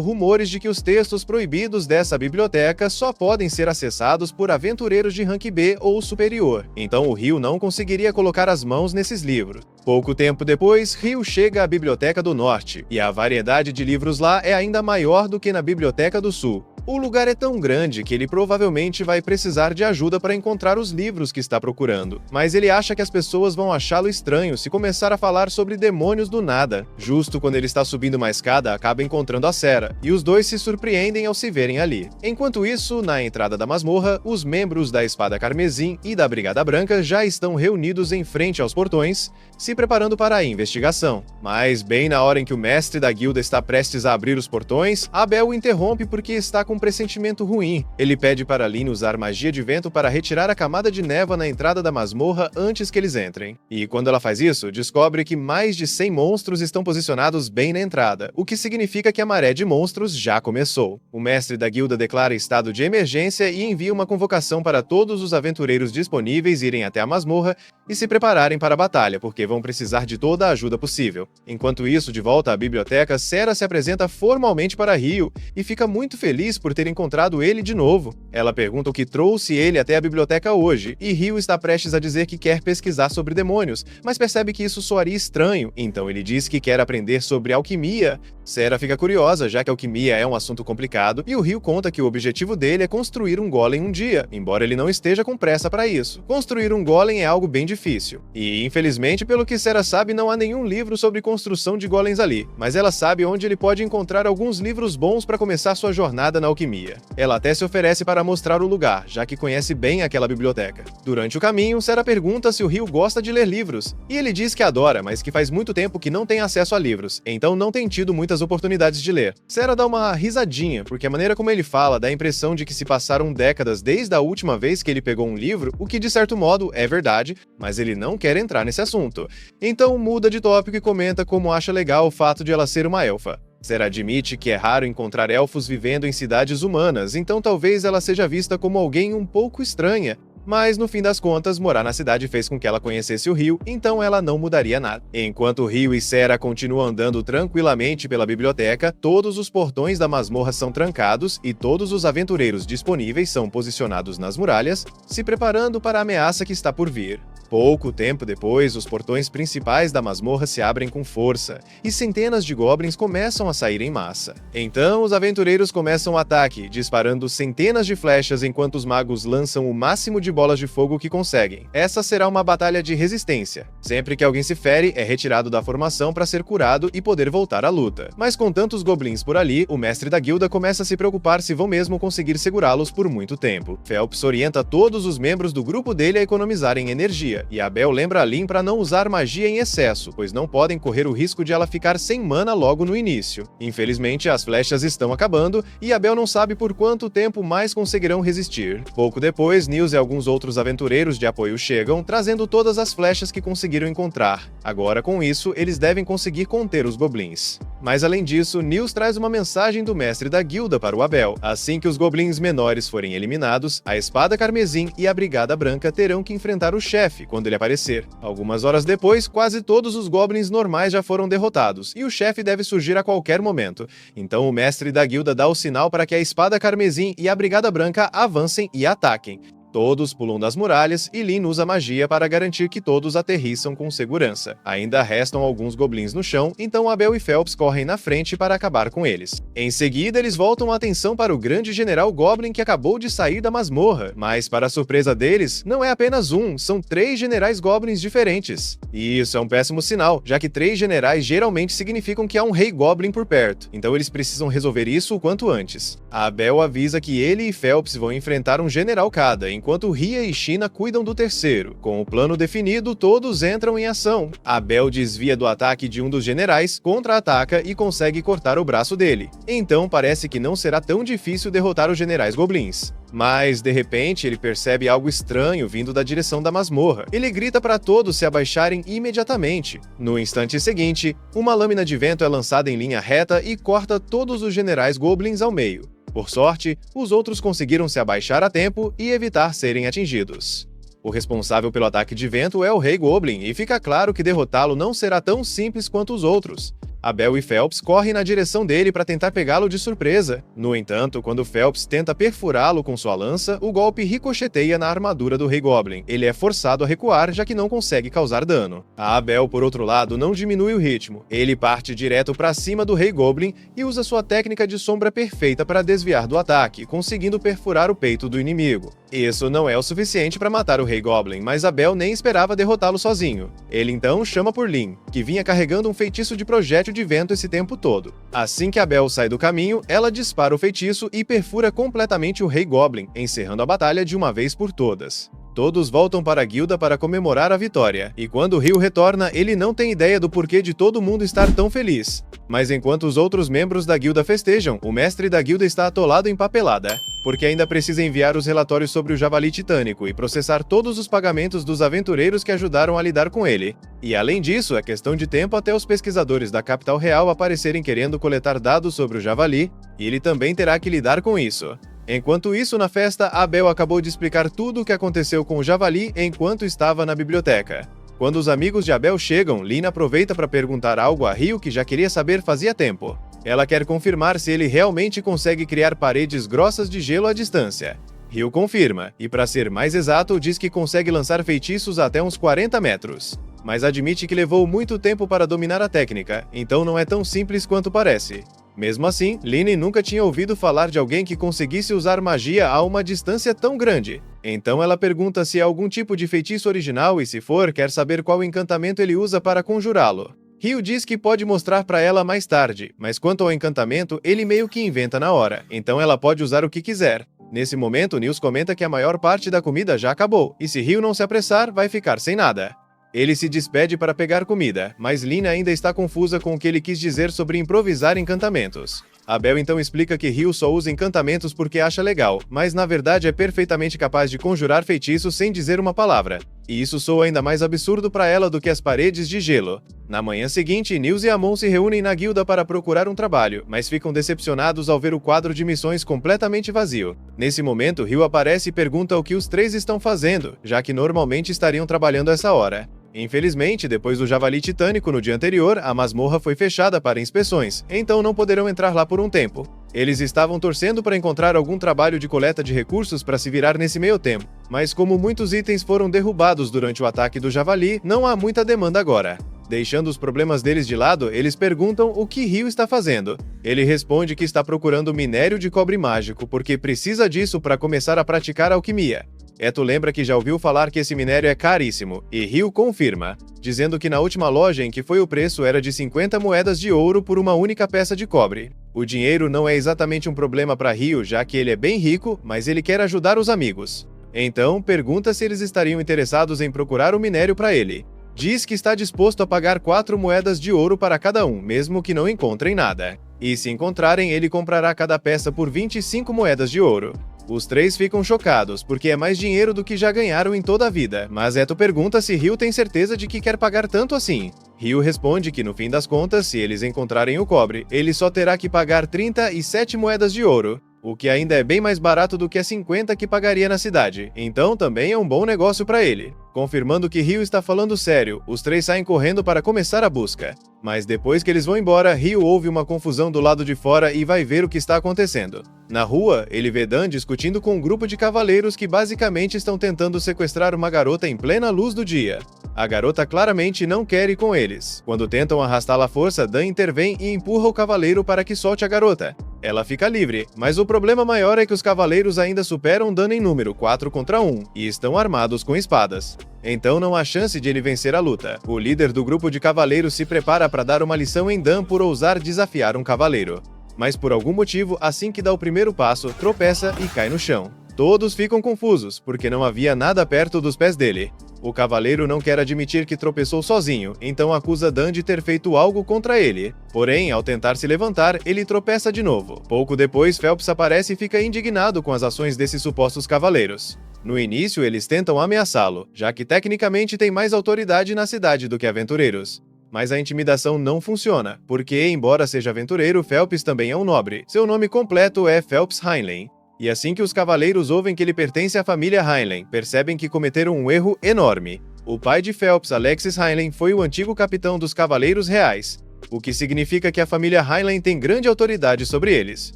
Speaker 1: rumores de que os textos proibidos dessa biblioteca só podem ser acessados por aventureiros de rank B ou superior, então o Rio não conseguiria colocar as mãos nesses livros. Pouco tempo depois, Rio chega à Biblioteca do Norte, e a variedade de livros lá é ainda maior do que na Biblioteca do Sul. O lugar é tão grande que ele provavelmente vai precisar de ajuda para encontrar os livros que está procurando, mas ele acha que as pessoas vão achá-lo estranho se começar a falar sobre demônios do nada. Justo quando ele está subindo uma escada, acaba encontrando a Sera, e os dois se surpreendem ao se verem ali. Enquanto isso, na entrada da masmorra, os membros da Espada Carmesim e da Brigada Branca já estão reunidos em frente aos portões, se preparando para a investigação. Mas bem na hora em que o mestre da guilda está prestes a abrir os portões, Abel o interrompe porque está com um pressentimento ruim. Ele pede para Lynn usar magia de vento para retirar a camada de névoa na entrada da masmorra antes que eles entrem. E quando ela faz isso, descobre que mais de 100 monstros estão posicionados bem na entrada, o que significa que a maré de monstros já começou. O mestre da guilda declara estado de emergência e envia uma convocação para todos os aventureiros disponíveis irem até a masmorra e se prepararem para a batalha, porque vão precisar de toda a ajuda possível. Enquanto isso, de volta à biblioteca, Sera se apresenta formalmente para Rio e fica muito feliz por ter encontrado ele de novo. Ela pergunta o que trouxe ele até a biblioteca hoje, e Rio está prestes a dizer que quer pesquisar sobre demônios, mas percebe que isso soaria estranho, então ele diz que quer aprender sobre alquimia. Sera fica curiosa, já que alquimia é um assunto complicado, e o Rio conta que o objetivo dele é construir um golem um dia, embora ele não esteja com pressa para isso. Construir um golem é algo bem difícil, e infelizmente, pelo que Sera sabe, não há nenhum livro sobre construção de golems ali, mas ela sabe onde ele pode encontrar alguns livros bons para começar sua jornada na alquimia. Ela até se oferece para mostrar o lugar, já que conhece bem aquela biblioteca. Durante o caminho, Sera pergunta se o Rio gosta de ler livros, e ele diz que adora, mas que faz muito tempo que não tem acesso a livros, então não tem tido muitas oportunidades de ler. Sera dá uma risadinha, porque a maneira como ele fala dá a impressão de que se passaram décadas desde a última vez que ele pegou um livro, o que de certo modo é verdade, mas ele não quer entrar nesse assunto. Então muda de tópico e comenta como acha legal o fato de ela ser uma elfa. Sera admite que é raro encontrar elfos vivendo em cidades humanas, então talvez ela seja vista como alguém um pouco estranha, mas no fim das contas, morar na cidade fez com que ela conhecesse o Rio, então ela não mudaria nada. Enquanto Rio e Sera continuam andando tranquilamente pela biblioteca, todos os portões da masmorra são trancados e todos os aventureiros disponíveis são posicionados nas muralhas, se preparando para a ameaça que está por vir. Pouco tempo depois, os portões principais da masmorra se abrem com força, e centenas de goblins começam a sair em massa. Então, os aventureiros começam o ataque, disparando centenas de flechas enquanto os magos lançam o máximo de bolas de fogo que conseguem. Essa será uma batalha de resistência. Sempre que alguém se fere, é retirado da formação para ser curado e poder voltar à luta. Mas com tantos goblins por ali, o mestre da guilda começa a se preocupar se vão mesmo conseguir segurá-los por muito tempo. Phelps orienta todos os membros do grupo dele a economizarem energia, e Abel lembra a Lynn para não usar magia em excesso, pois não podem correr o risco de ela ficar sem mana logo no início. Infelizmente, as flechas estão acabando, e Abel não sabe por quanto tempo mais conseguirão resistir. Pouco depois, Nils e alguns outros aventureiros de apoio chegam, trazendo todas as flechas que conseguiram encontrar. Agora, com isso, eles devem conseguir conter os goblins. Mas além disso, Nils traz uma mensagem do mestre da guilda para o Abel. Assim que os goblins menores forem eliminados, a Espada Carmesim e a Brigada Branca terão que enfrentar o chefe quando ele aparecer. Algumas horas depois, quase todos os goblins normais já foram derrotados, e o chefe deve surgir a qualquer momento. Então o mestre da guilda dá o sinal para que a Espada Carmesim e a Brigada Branca avancem e ataquem. Todos pulam das muralhas e Lynn usa magia para garantir que todos aterrissam com segurança. Ainda restam alguns goblins no chão, então Abel e Phelps correm na frente para acabar com eles. Em seguida, eles voltam a atenção para o grande general Goblin que acabou de sair da masmorra, mas para a surpresa deles, não é apenas um, são 3 generais Goblins diferentes. E isso é um péssimo sinal, já que 3 generais geralmente significam que há um rei Goblin por perto, então eles precisam resolver isso o quanto antes. Abel avisa que ele e Phelps vão enfrentar um general cada, enquanto Ria e China cuidam do terceiro. Com o plano definido, todos entram em ação. Abel desvia do ataque de um dos generais, contra-ataca e consegue cortar o braço dele. Então parece que não será tão difícil derrotar os generais goblins. Mas, de repente, ele percebe algo estranho vindo da direção da masmorra. Ele grita para todos se abaixarem imediatamente. No instante seguinte, uma lâmina de vento é lançada em linha reta e corta todos os generais goblins ao meio. Por sorte, os outros conseguiram se abaixar a tempo e evitar serem atingidos. O responsável pelo ataque de vento é o Rei Goblin, e fica claro que derrotá-lo não será tão simples quanto os outros. Abel e Phelps correm na direção dele para tentar pegá-lo de surpresa. No entanto, quando Phelps tenta perfurá-lo com sua lança, o golpe ricocheteia na armadura do Rei Goblin. Ele é forçado a recuar, já que não consegue causar dano. A Abel, por outro lado, não diminui o ritmo. Ele parte direto para cima do Rei Goblin e usa sua técnica de sombra perfeita para desviar do ataque, conseguindo perfurar o peito do inimigo. Isso não é o suficiente para matar o Rei Goblin, mas Abel nem esperava derrotá-lo sozinho. Ele então chama por Lyn, que vinha carregando um feitiço de projétil de vento esse tempo todo. Assim que Abel sai do caminho, ela dispara o feitiço e perfura completamente o Rei Goblin, encerrando a batalha de uma vez por todas. Todos voltam para a guilda para comemorar a vitória, e quando Ryu retorna, ele não tem ideia do porquê de todo mundo estar tão feliz. Mas enquanto os outros membros da guilda festejam, o mestre da guilda está atolado em papelada, porque ainda precisa enviar os relatórios sobre o Javali Titânico e processar todos os pagamentos dos aventureiros que ajudaram a lidar com ele. E além disso, é questão de tempo até os pesquisadores da capital real aparecerem querendo coletar dados sobre o Javali, e ele também terá que lidar com isso. Enquanto isso, na festa, Abel acabou de explicar tudo o que aconteceu com o Javali enquanto estava na biblioteca. Quando os amigos de Abel chegam, Lyn aproveita para perguntar algo a Ryu que já queria saber fazia tempo. Ela quer confirmar se ele realmente consegue criar paredes grossas de gelo à distância. Ryu confirma, e para ser mais exato, diz que consegue lançar feitiços até uns 40 metros. Mas admite que levou muito tempo para dominar a técnica, então não é tão simples quanto parece. Mesmo assim, Lyn nunca tinha ouvido falar de alguém que conseguisse usar magia a uma distância tão grande. Então ela pergunta se é algum tipo de feitiço original e, se for, quer saber qual encantamento ele usa para conjurá-lo. Ryu diz que pode mostrar para ela mais tarde, mas quanto ao encantamento, ele meio que inventa na hora, então ela pode usar o que quiser. Nesse momento, Nils comenta que a maior parte da comida já acabou, e se Ryu não se apressar, vai ficar sem nada. Ele se despede para pegar comida, mas Lyn ainda está confusa com o que ele quis dizer sobre improvisar encantamentos. Abel então explica que Ryu só usa encantamentos porque acha legal, mas na verdade é perfeitamente capaz de conjurar feitiços sem dizer uma palavra. E isso soa ainda mais absurdo para ela do que as paredes de gelo. Na manhã seguinte, Nils e Amon se reúnem na guilda para procurar um trabalho, mas ficam decepcionados ao ver o quadro de missões completamente vazio. Nesse momento, Ryu aparece e pergunta o que os três estão fazendo, já que normalmente estariam trabalhando essa hora. Infelizmente, depois do Javali Titânico no dia anterior, a masmorra foi fechada para inspeções, então não poderão entrar lá por um tempo. Eles estavam torcendo para encontrar algum trabalho de coleta de recursos para se virar nesse meio tempo, mas como muitos itens foram derrubados durante o ataque do Javali, não há muita demanda agora. Deixando os problemas deles de lado, eles perguntam o que Ryu está fazendo. Ele responde que está procurando minério de cobre mágico, porque precisa disso para começar a praticar alquimia. Eto lembra que já ouviu falar que esse minério é caríssimo, e Ryu confirma, dizendo que na última loja em que foi o preço era de 50 moedas de ouro por uma única peça de cobre. O dinheiro não é exatamente um problema para Ryu, já que ele é bem rico, mas ele quer ajudar os amigos. Então, pergunta se eles estariam interessados em procurar o minério para ele. Diz que está disposto a pagar 4 moedas de ouro para cada um, mesmo que não encontrem nada. E se encontrarem, ele comprará cada peça por 25 moedas de ouro. Os três ficam chocados, porque é mais dinheiro do que já ganharam em toda a vida, mas Eto pergunta se Ryu tem certeza de que quer pagar tanto assim. Ryu responde que no fim das contas, se eles encontrarem o cobre, ele só terá que pagar 37 moedas de ouro, o que ainda é bem mais barato do que as 50 que pagaria na cidade, então também é um bom negócio para ele. Confirmando que Ryu está falando sério, os três saem correndo para começar a busca. Mas depois que eles vão embora, Ryu ouve uma confusão do lado de fora e vai ver o que está acontecendo. Na rua, ele vê Dan discutindo com um grupo de cavaleiros que basicamente estão tentando sequestrar uma garota em plena luz do dia. A garota claramente não quer ir com eles. Quando tentam arrastá-la à força, Dan intervém e empurra o cavaleiro para que solte a garota. Ela fica livre, mas o problema maior é que os cavaleiros ainda superam Dan em número 4 contra 1 e estão armados com espadas. Então não há chance de ele vencer a luta. O líder do grupo de cavaleiros se prepara para dar uma lição em Dan por ousar desafiar um cavaleiro. Mas por algum motivo, assim que dá o primeiro passo, tropeça e cai no chão. Todos ficam confusos, porque não havia nada perto dos pés dele. O cavaleiro não quer admitir que tropeçou sozinho, então acusa Dan de ter feito algo contra ele. Porém, ao tentar se levantar, ele tropeça de novo. Pouco depois, Phelps aparece e fica indignado com as ações desses supostos cavaleiros. No início, eles tentam ameaçá-lo, já que tecnicamente tem mais autoridade na cidade do que aventureiros. Mas a intimidação não funciona, porque, embora seja aventureiro, Phelps também é um nobre. Seu nome completo é Phelps Heinlein. E assim que os cavaleiros ouvem que ele pertence à família Heinlein, percebem que cometeram um erro enorme. O pai de Phelps, Alexis Heinlein, foi o antigo capitão dos Cavaleiros Reais, o que significa que a família Heinlein tem grande autoridade sobre eles.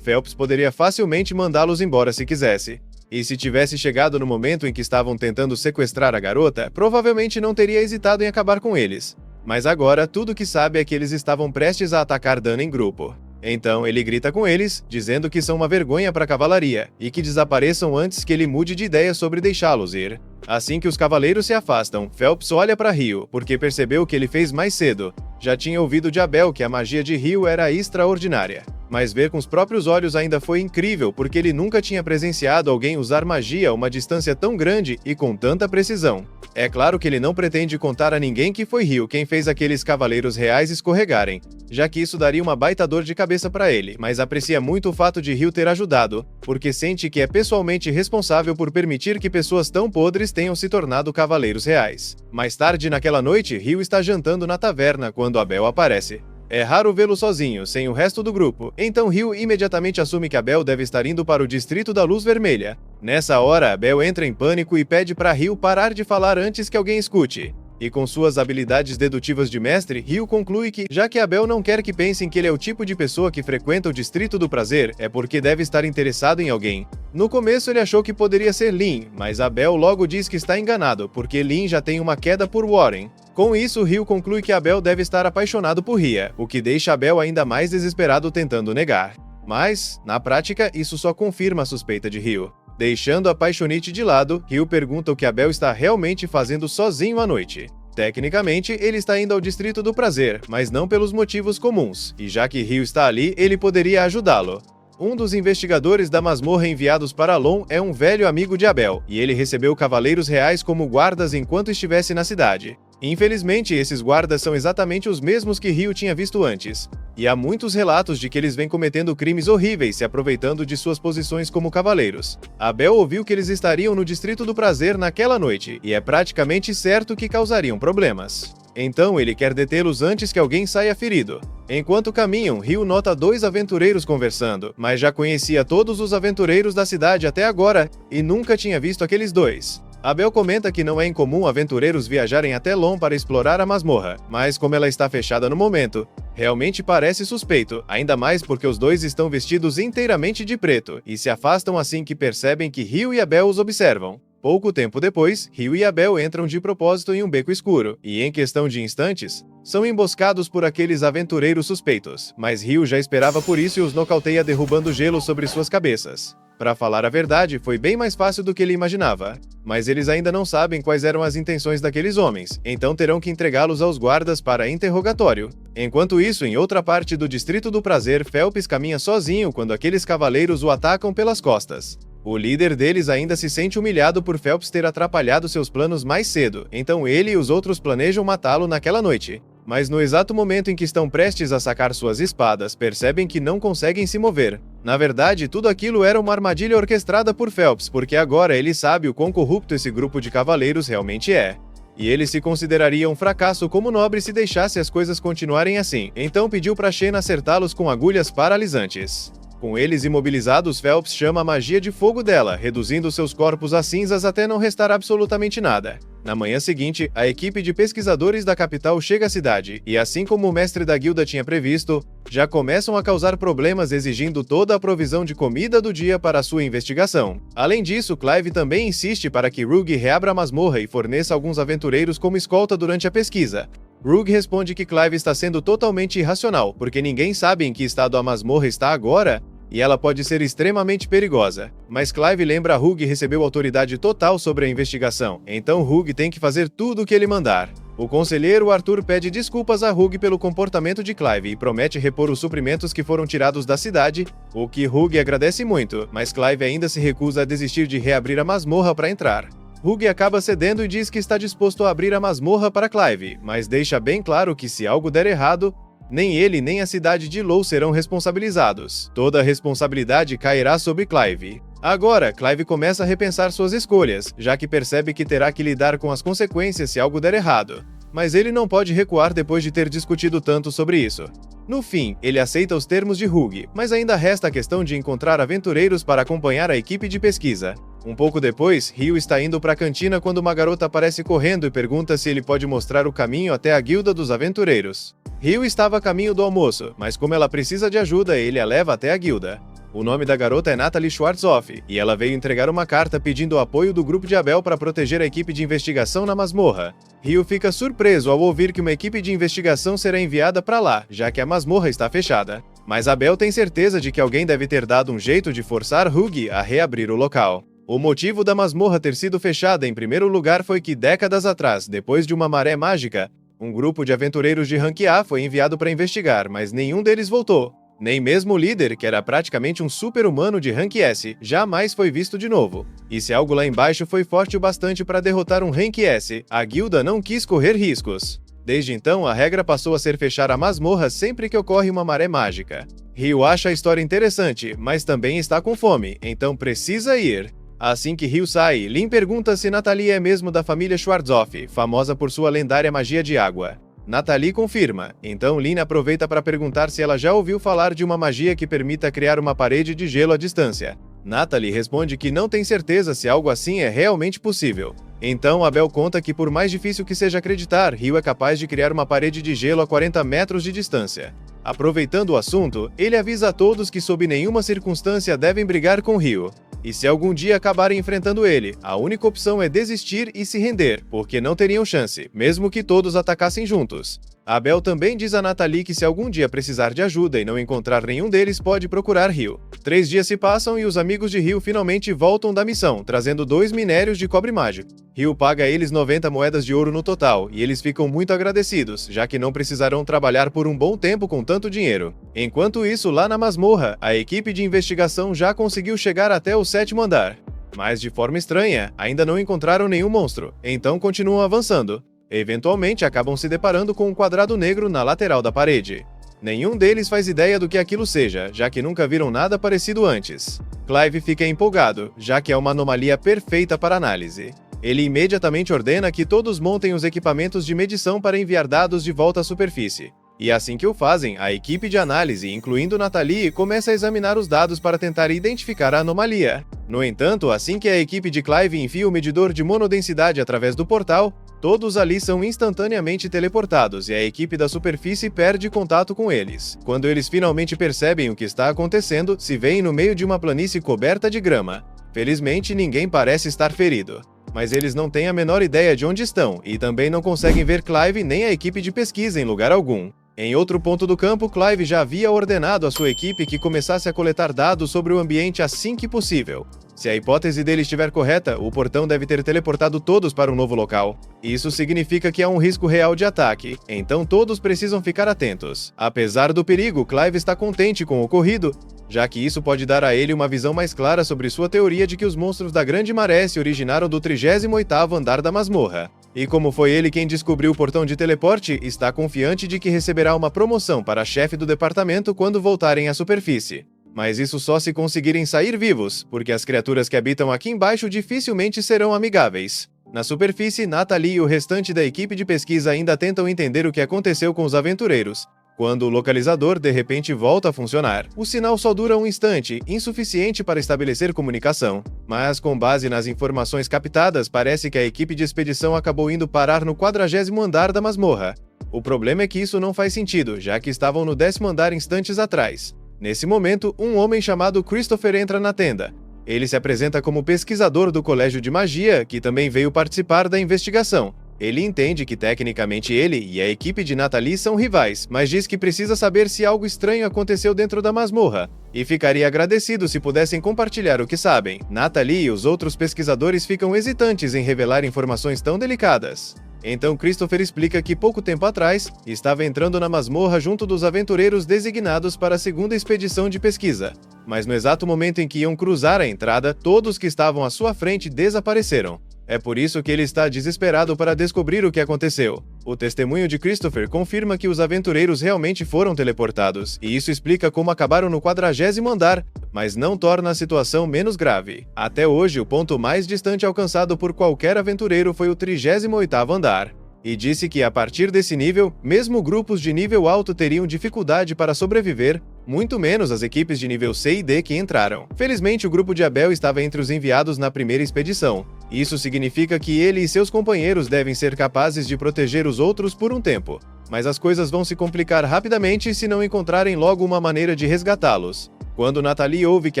Speaker 1: Phelps poderia facilmente mandá-los embora se quisesse. E se tivesse chegado no momento em que estavam tentando sequestrar a garota, provavelmente não teria hesitado em acabar com eles. Mas agora, tudo que sabe é que eles estavam prestes a atacar Dan em grupo. Então, ele grita com eles, dizendo que são uma vergonha para a cavalaria, e que desapareçam antes que ele mude de ideia sobre deixá-los ir. Assim que os cavaleiros se afastam, Phelps olha para Rio, porque percebeu o que ele fez mais cedo. Já tinha ouvido de Abel que a magia de Rio era extraordinária. Mas ver com os próprios olhos ainda foi incrível, porque ele nunca tinha presenciado alguém usar magia a uma distância tão grande e com tanta precisão. É claro que ele não pretende contar a ninguém que foi Rio quem fez aqueles cavaleiros reais escorregarem, já que isso daria uma baita dor de cabeça para ele, mas aprecia muito o fato de Rio ter ajudado, porque sente que é pessoalmente responsável por permitir que pessoas tão podres tenham se tornado cavaleiros reais. Mais tarde naquela noite, Rio está jantando na taverna quando Abel aparece. É raro vê-lo sozinho, sem o resto do grupo, então Rio imediatamente assume que Abel deve estar indo para o Distrito da Luz Vermelha. Nessa hora, Abel entra em pânico e pede para Rio parar de falar antes que alguém escute. E com suas habilidades dedutivas de mestre, Rio conclui que, já que Abel não quer que pensem que ele é o tipo de pessoa que frequenta o Distrito do Prazer, é porque deve estar interessado em alguém. No começo ele achou que poderia ser Lin, mas Abel logo diz que está enganado, porque Lin já tem uma queda por Warren. Com isso, Rio conclui que Abel deve estar apaixonado por Ria, o que deixa Abel ainda mais desesperado tentando negar. Mas, na prática, isso só confirma a suspeita de Rio. Deixando a paixonite de lado, Rio pergunta o que Abel está realmente fazendo sozinho à noite. Tecnicamente, ele está indo ao Distrito do Prazer, mas não pelos motivos comuns, e já que Rio está ali, ele poderia ajudá-lo. Um dos investigadores da masmorra enviados para Alon é um velho amigo de Abel, e ele recebeu cavaleiros reais como guardas enquanto estivesse na cidade. Infelizmente, esses guardas são exatamente os mesmos que Rio tinha visto antes, e há muitos relatos de que eles vêm cometendo crimes horríveis se aproveitando de suas posições como cavaleiros. Abel ouviu que eles estariam no Distrito do Prazer naquela noite, e é praticamente certo que causariam problemas. Então ele quer detê-los antes que alguém saia ferido. Enquanto caminham, Rio nota dois aventureiros conversando, mas já conhecia todos os aventureiros da cidade até agora e nunca tinha visto aqueles dois. Abel comenta que não é incomum aventureiros viajarem até Lon para explorar a masmorra, mas como ela está fechada no momento, realmente parece suspeito, ainda mais porque os dois estão vestidos inteiramente de preto e se afastam assim que percebem que Rio e Abel os observam. Pouco tempo depois, Rio e Abel entram de propósito em um beco escuro, e em questão de instantes, são emboscados por aqueles aventureiros suspeitos, mas Rio já esperava por isso e os nocauteia derrubando gelo sobre suas cabeças. Para falar a verdade, foi bem mais fácil do que ele imaginava, mas eles ainda não sabem quais eram as intenções daqueles homens, então terão que entregá-los aos guardas para interrogatório. Enquanto isso, em outra parte do Distrito do Prazer, Phelps caminha sozinho quando aqueles cavaleiros o atacam pelas costas. O líder deles ainda se sente humilhado por Phelps ter atrapalhado seus planos mais cedo, então ele e os outros planejam matá-lo naquela noite. Mas no exato momento em que estão prestes a sacar suas espadas, percebem que não conseguem se mover. Na verdade, tudo aquilo era uma armadilha orquestrada por Phelps, porque agora ele sabe o quão corrupto esse grupo de cavaleiros realmente é. E ele se consideraria um fracasso como nobre se deixasse as coisas continuarem assim, então pediu para Shen acertá-los com agulhas paralisantes. Com eles imobilizados, Phelps chama a magia de fogo dela, reduzindo seus corpos a cinzas até não restar absolutamente nada. Na manhã seguinte, a equipe de pesquisadores da capital chega à cidade, e assim como o mestre da guilda tinha previsto, já começam a causar problemas exigindo toda a provisão de comida do dia para a sua investigação. Além disso, Clive também insiste para que Rogue reabra a masmorra e forneça alguns aventureiros como escolta durante a pesquisa. Rogue responde que Clive está sendo totalmente irracional, porque ninguém sabe em que estado a masmorra está agora, e ela pode ser extremamente perigosa. Mas Clive lembra a Rogue recebeu autoridade total sobre a investigação, então Rogue tem que fazer tudo o que ele mandar. O conselheiro Arthur pede desculpas a Rogue pelo comportamento de Clive e promete repor os suprimentos que foram tirados da cidade, o que Rogue agradece muito, mas Clive ainda se recusa a desistir de reabrir a masmorra para entrar. Rogue acaba cedendo e diz que está disposto a abrir a masmorra para Clive, mas deixa bem claro que se algo der errado, nem ele nem a cidade de Low serão responsabilizados. Toda a responsabilidade cairá sobre Clive. Agora, Clive começa a repensar suas escolhas, já que percebe que terá que lidar com as consequências se algo der errado. mas ele não pode recuar depois de ter discutido tanto sobre isso. No fim, ele aceita os termos de Hugh, mas ainda resta a questão de encontrar aventureiros para acompanhar a equipe de pesquisa. Um pouco depois, Hugh está indo para a cantina quando uma garota aparece correndo e pergunta se ele pode mostrar o caminho até a Guilda dos Aventureiros. Hugh estava a caminho do almoço, mas como ela precisa de ajuda, ele a leva até a guilda. O nome da garota é Natalie Schwarzhoff, e ela veio entregar uma carta pedindo o apoio do grupo de Abel para proteger a equipe de investigação na masmorra. Hugh fica surpreso ao ouvir que uma equipe de investigação será enviada para lá, já que a masmorra está fechada. Mas Abel tem certeza de que alguém deve ter dado um jeito de forçar Hugh a reabrir o local. O motivo da masmorra ter sido fechada em primeiro lugar foi que décadas atrás, depois de uma maré mágica, um grupo de aventureiros de rank A foi enviado para investigar, mas nenhum deles voltou. Nem mesmo o líder, que era praticamente um super-humano de rank S, jamais foi visto de novo. E se algo lá embaixo foi forte o bastante para derrotar um rank S, a guilda não quis correr riscos. Desde então, a regra passou a ser fechar a masmorra sempre que ocorre uma maré mágica. Hugh acha a história interessante, mas também está com fome, então precisa ir. Assim que Hugh sai, Lynn pergunta se Natalie é mesmo da família Schwarzhoff, famosa por sua lendária magia de água. Natalie confirma, então Lynn aproveita para perguntar se ela já ouviu falar de uma magia que permita criar uma parede de gelo à distância. Natalie responde que não tem certeza se algo assim é realmente possível. Então Abel conta que por mais difícil que seja acreditar, Hugh é capaz de criar uma parede de gelo a 40 metros de distância. Aproveitando o assunto, ele avisa a todos que sob nenhuma circunstância devem brigar com Hugh. E se algum dia acabarem enfrentando ele, a única opção é desistir e se render, porque não teriam chance, mesmo que todos atacassem juntos. Abel também diz a Natalie que se algum dia precisar de ajuda e não encontrar nenhum deles, pode procurar Hugh. 3 dias se passam e os amigos de Hugh finalmente voltam da missão, trazendo 2 minérios de cobre mágico. Hugh paga a eles 90 moedas de ouro no total, e eles ficam muito agradecidos, já que não precisarão trabalhar por um bom tempo com tanto dinheiro. Enquanto isso, lá na masmorra, a equipe de investigação já conseguiu chegar até o 7º andar. Mas de forma estranha, ainda não encontraram nenhum monstro, então continuam avançando. Eventualmente acabam se deparando com um quadrado negro na lateral da parede. Nenhum deles faz ideia do que aquilo seja, já que nunca viram nada parecido antes. Clive fica empolgado, já que é uma anomalia perfeita para análise. Ele imediatamente ordena que todos montem os equipamentos de medição para enviar dados de volta à superfície. E assim que o fazem, a equipe de análise, incluindo Natalie, começa a examinar os dados para tentar identificar a anomalia. No entanto, assim que a equipe de Clive enfia o medidor de monodensidade através do portal, todos ali são instantaneamente teleportados e a equipe da superfície perde contato com eles. Quando eles finalmente percebem o que está acontecendo, se veem no meio de uma planície coberta de grama. Felizmente, ninguém parece estar ferido. Mas eles não têm a menor ideia de onde estão e também não conseguem ver Clive nem a equipe de pesquisa em lugar algum. Em outro ponto do campo, Clive já havia ordenado à sua equipe que começasse a coletar dados sobre o ambiente assim que possível. Se a hipótese dele estiver correta, o portão deve ter teleportado todos para um novo local. Isso significa que há um risco real de ataque, então todos precisam ficar atentos. Apesar do perigo, Clive está contente com o ocorrido, já que isso pode dar a ele uma visão mais clara sobre sua teoria de que os monstros da Grande Maré se originaram do 38º andar da masmorra. E como foi ele quem descobriu o portão de teleporte, está confiante de que receberá uma promoção para chefe do departamento quando voltarem à superfície. Mas isso só se conseguirem sair vivos, porque as criaturas que habitam aqui embaixo dificilmente serão amigáveis. Na superfície, Natalie e o restante da equipe de pesquisa ainda tentam entender o que aconteceu com os aventureiros, quando o localizador de repente volta a funcionar. O sinal só dura um instante, insuficiente para estabelecer comunicação. Mas com base nas informações captadas, parece que a equipe de expedição acabou indo parar no 40º andar da masmorra. O problema é que isso não faz sentido, já que estavam no 10º andar instantes atrás. Nesse momento, um homem chamado Christopher entra na tenda. Ele se apresenta como pesquisador do Colégio de Magia, que também veio participar da investigação. Ele entende que tecnicamente ele e a equipe de Natalie são rivais, mas diz que precisa saber se algo estranho aconteceu dentro da masmorra, e ficaria agradecido se pudessem compartilhar o que sabem. Natalie e os outros pesquisadores ficam hesitantes em revelar informações tão delicadas. Então Christopher explica que pouco tempo atrás, estava entrando na masmorra junto dos aventureiros designados para a segunda expedição de pesquisa. Mas no exato momento em que iam cruzar a entrada, todos que estavam à sua frente desapareceram. É por isso que ele está desesperado para descobrir o que aconteceu. O testemunho de Christopher confirma que os aventureiros realmente foram teleportados, e isso explica como acabaram no 40º andar, mas não torna a situação menos grave. Até hoje, o ponto mais distante alcançado por qualquer aventureiro foi o 38º andar. e disse que a partir desse nível, mesmo grupos de nível alto teriam dificuldade para sobreviver, muito menos as equipes de nível C e D que entraram. Felizmente, o grupo de Abel estava entre os enviados na primeira expedição. Isso significa que ele e seus companheiros devem ser capazes de proteger os outros por um tempo. Mas as coisas vão se complicar rapidamente se não encontrarem logo uma maneira de resgatá-los. Quando Natalie ouve que